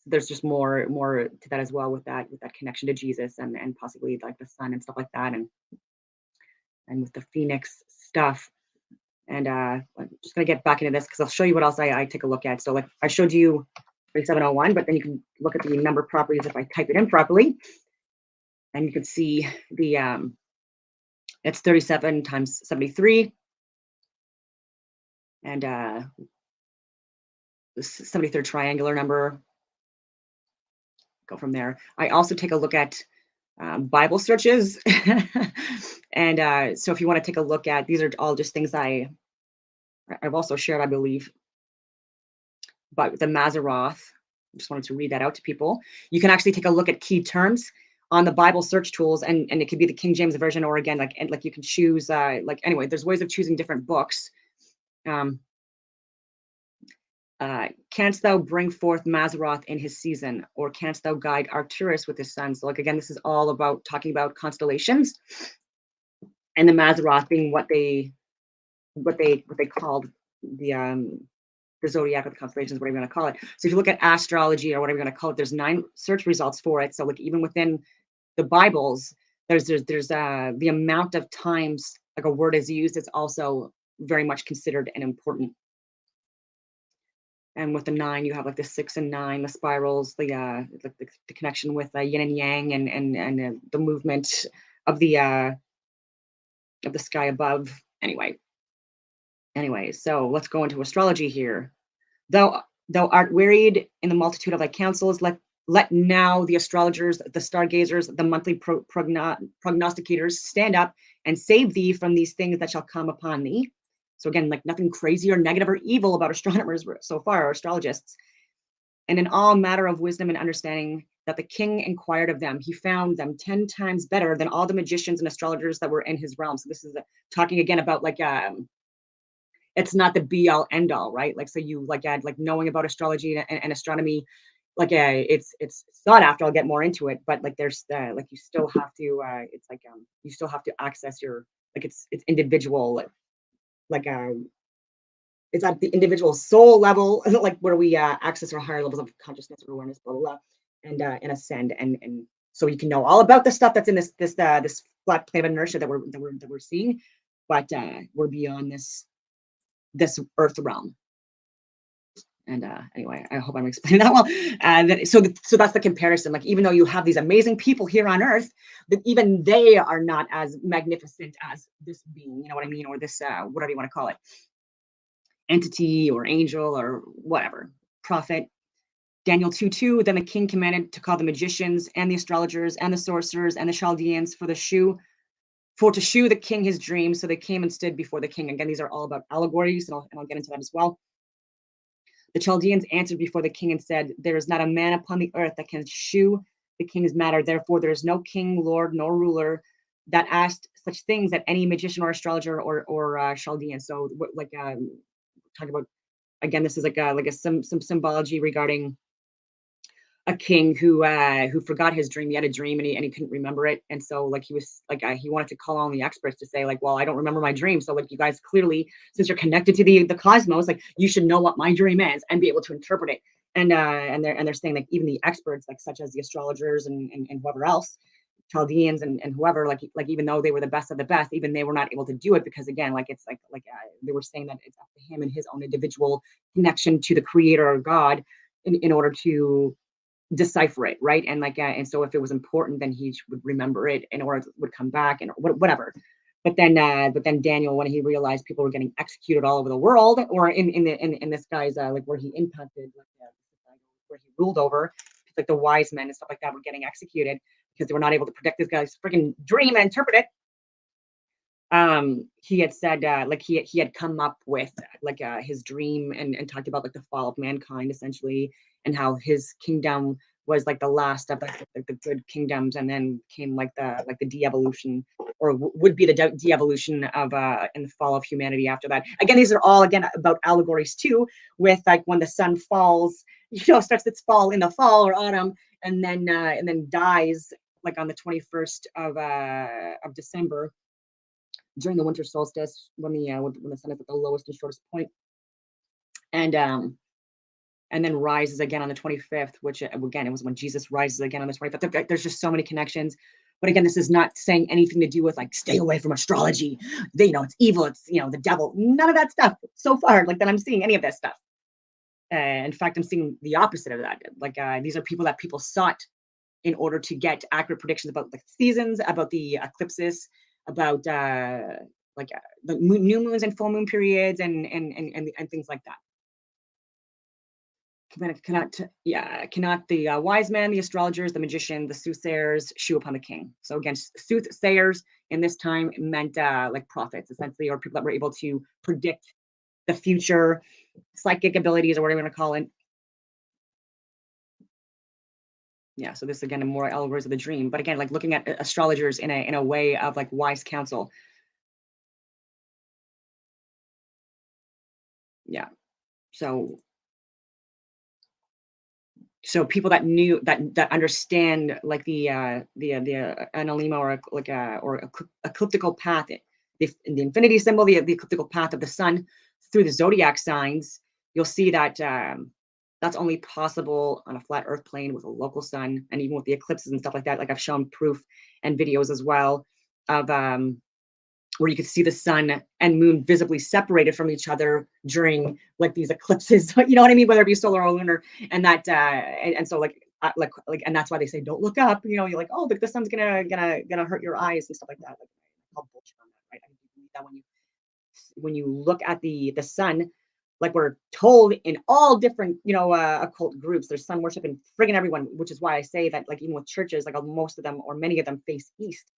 there's just more to that as well with that connection to Jesus and possibly like the sun and stuff like that, and with the Phoenix stuff. And I'm just gonna get back into this because I'll show you what else I take a look at. So like I showed you 3701, but then you can look at the number properties if I type it in properly. And you can see the it's 37 times 73, and the 73rd triangular number. Go from there. I also take a look at Bible searches, and so if you want to take a look at, these are all just things I've also shared, I believe. But the Maseroth, I just wanted to read that out to people. You can actually take a look at key terms on the Bible search tools, and it could be the King James version, or again, like you can choose anyway, there's ways of choosing different books. Canst thou bring forth Maseroth in his season, or canst thou guide Arcturus with his sons? So like again, this is all about talking about constellations, and the Maseroth being what they called the zodiac or the constellations, whatever you want to call it. So if you look at astrology or whatever you want to call it, there's 9 search results for it. So like even within the Bibles, there's the amount of times like a word is used, it's also very much considered and important. And with the 9, you have like the 6 and 9, the spirals, the connection with yin and yang, and the movement of the sky above. Anyway, so let's go into astrology here. Thou art wearied in the multitude of thy counsels. Let now the astrologers, the stargazers, the monthly prognosticators stand up and save thee from these things that shall come upon thee. So again, like nothing crazy or negative or evil about astronomers so far, or astrologists. And in all matter of wisdom and understanding that the king inquired of them, he found them 10 times better than all the magicians and astrologers that were in his realm. So this is talking again about like it's not the be all end all, right? Like, so you like add like knowing about astrology and astronomy, like it's sought after. I'll get more into it, but like there's like you still have to it's like you still have to access your, like it's individual, like it's at the individual soul level, like where we access our higher levels of consciousness or awareness, blah blah blah, and ascend, and so you can know all about the stuff that's in this flat plane of inertia that we're seeing, but we're beyond this earth realm. And anyway, I hope I'm explaining that well. So that's the comparison. Like, even though you have these amazing people here on Earth, that even they are not as magnificent as this being. You know what I mean? Or this whatever you want to call it, entity or angel or whatever, prophet. Daniel 2:2. Then the king commanded to call the magicians and the astrologers and the sorcerers and the Chaldeans to shew the king his dream. So they came and stood before the king. Again, these are all about allegories, and I'll get into that as well. The Chaldeans answered before the king and said, there is not a man upon the earth that can shew the king's matter. Therefore, there is no king, lord, nor ruler that asked such things at any magician or astrologer or Chaldean. So, like, talk about again. This is some symbology regarding a king who forgot his dream. He had a dream and he couldn't remember it, and so like he was like he wanted to call on the experts to say like, well, I don't remember my dream, so like you guys clearly, since you're connected to the cosmos, like you should know what my dream is and be able to interpret it. And they're saying like even the experts, like such as the astrologers and whoever else, Chaldeans and whoever, like even though they were the best of the best, even they were not able to do it because again, like it's like they were saying that it's up to him and his own individual connection to the creator or God in order to decipher it, right? And like and so if it was important, then he would remember it and or it would come back and whatever. But then Daniel, when he realized people were getting executed all over the world, or in this guy's like where he impacted, like where he ruled over, like the wise men and stuff like that were getting executed because they were not able to predict this guy's freaking dream and interpret it. He had said like he had come up with like his dream and talked about like the fall of mankind essentially, and how his kingdom was like the last of the good kingdoms, and then came like the de-evolution, or would be the de-evolution of in the fall of humanity after that. Again, these are all again about allegories too, with like when the sun falls, starts its fall in the fall or autumn, and then dies like on the 21st of December during the winter solstice when the sun is at the lowest and shortest point, and then rises again on the 25th, which again it was when Jesus rises again on the 25th. There's just so many connections, but again, this is not saying anything to do with like stay away from astrology. It's evil. It's the devil. None of that stuff so far. Like that I'm seeing any of that stuff. In fact, I'm seeing the opposite of that. Like these are people that people sought in order to get accurate predictions about the seasons, about the eclipses, about the new moons and full moon periods and things like that. Cannot the wise men, the astrologers, the magician, the soothsayers shew upon the king. So again, soothsayers in this time meant like prophets essentially, or people that were able to predict the future, psychic abilities or whatever you want to call it. Yeah, so this again, more allegories of the dream, but again, like looking at astrologers in a way of like wise counsel. Yeah, so people that knew that understand like the analema or like or ecliptical path, the infinity symbol, the ecliptical path of the sun through the zodiac signs, you'll see that that's only possible on a flat earth plane with a local sun, and even with the eclipses and stuff like that. Like I've shown proof and videos as well of where you could see the sun and moon visibly separated from each other during like these eclipses, you know what I mean? Whether it be solar or lunar, and that and so like and that's why they say don't look up. You're like, oh, the sun's gonna hurt your eyes and stuff like that. Like, call bullshit on that, right? I believe that when you look at the sun, like we're told in all different occult groups, there's sun worship and friggin' everyone, which is why I say that like even with churches, like most of them or many of them face east,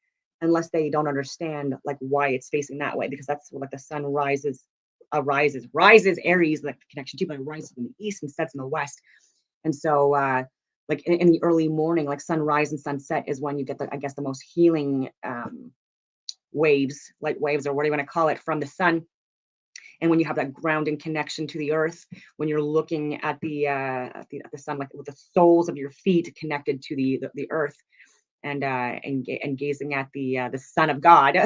unless they don't understand like why it's facing that way, because that's what, like the sun rises Aries, like the connection to, but it rises in the east and sets in the west. And so like in the early morning, like sunrise and sunset is when you get the most healing waves, light waves, or what do you want to call it, from the sun. And when you have that grounding connection to the earth, when you're looking at the sun, like with the soles of your feet connected to the earth, and gazing at the Son of God,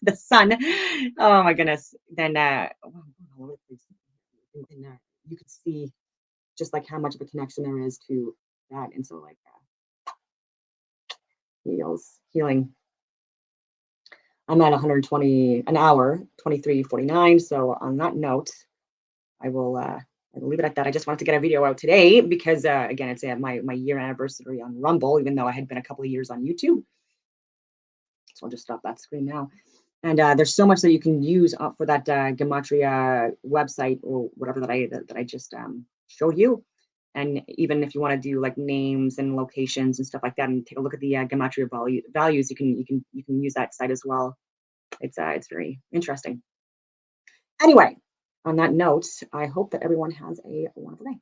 the sun. Oh my goodness! Then you could see just like how much of a connection there is to that, and so like healing. I'm at 120 an hour, 23:49. So on that note, I will I'll leave it at that. I just wanted to get a video out today because, again, it's my year anniversary on Rumble, even though I had been a couple of years on YouTube. So I'll just stop that screen now. And there's so much that you can use for that Gematria website or whatever that I just showed you. And even if you want to do like names and locations and stuff like that, and take a look at the Gematria values, you can use that site as well. It's very interesting. Anyway, on that note, I hope that everyone has a wonderful day.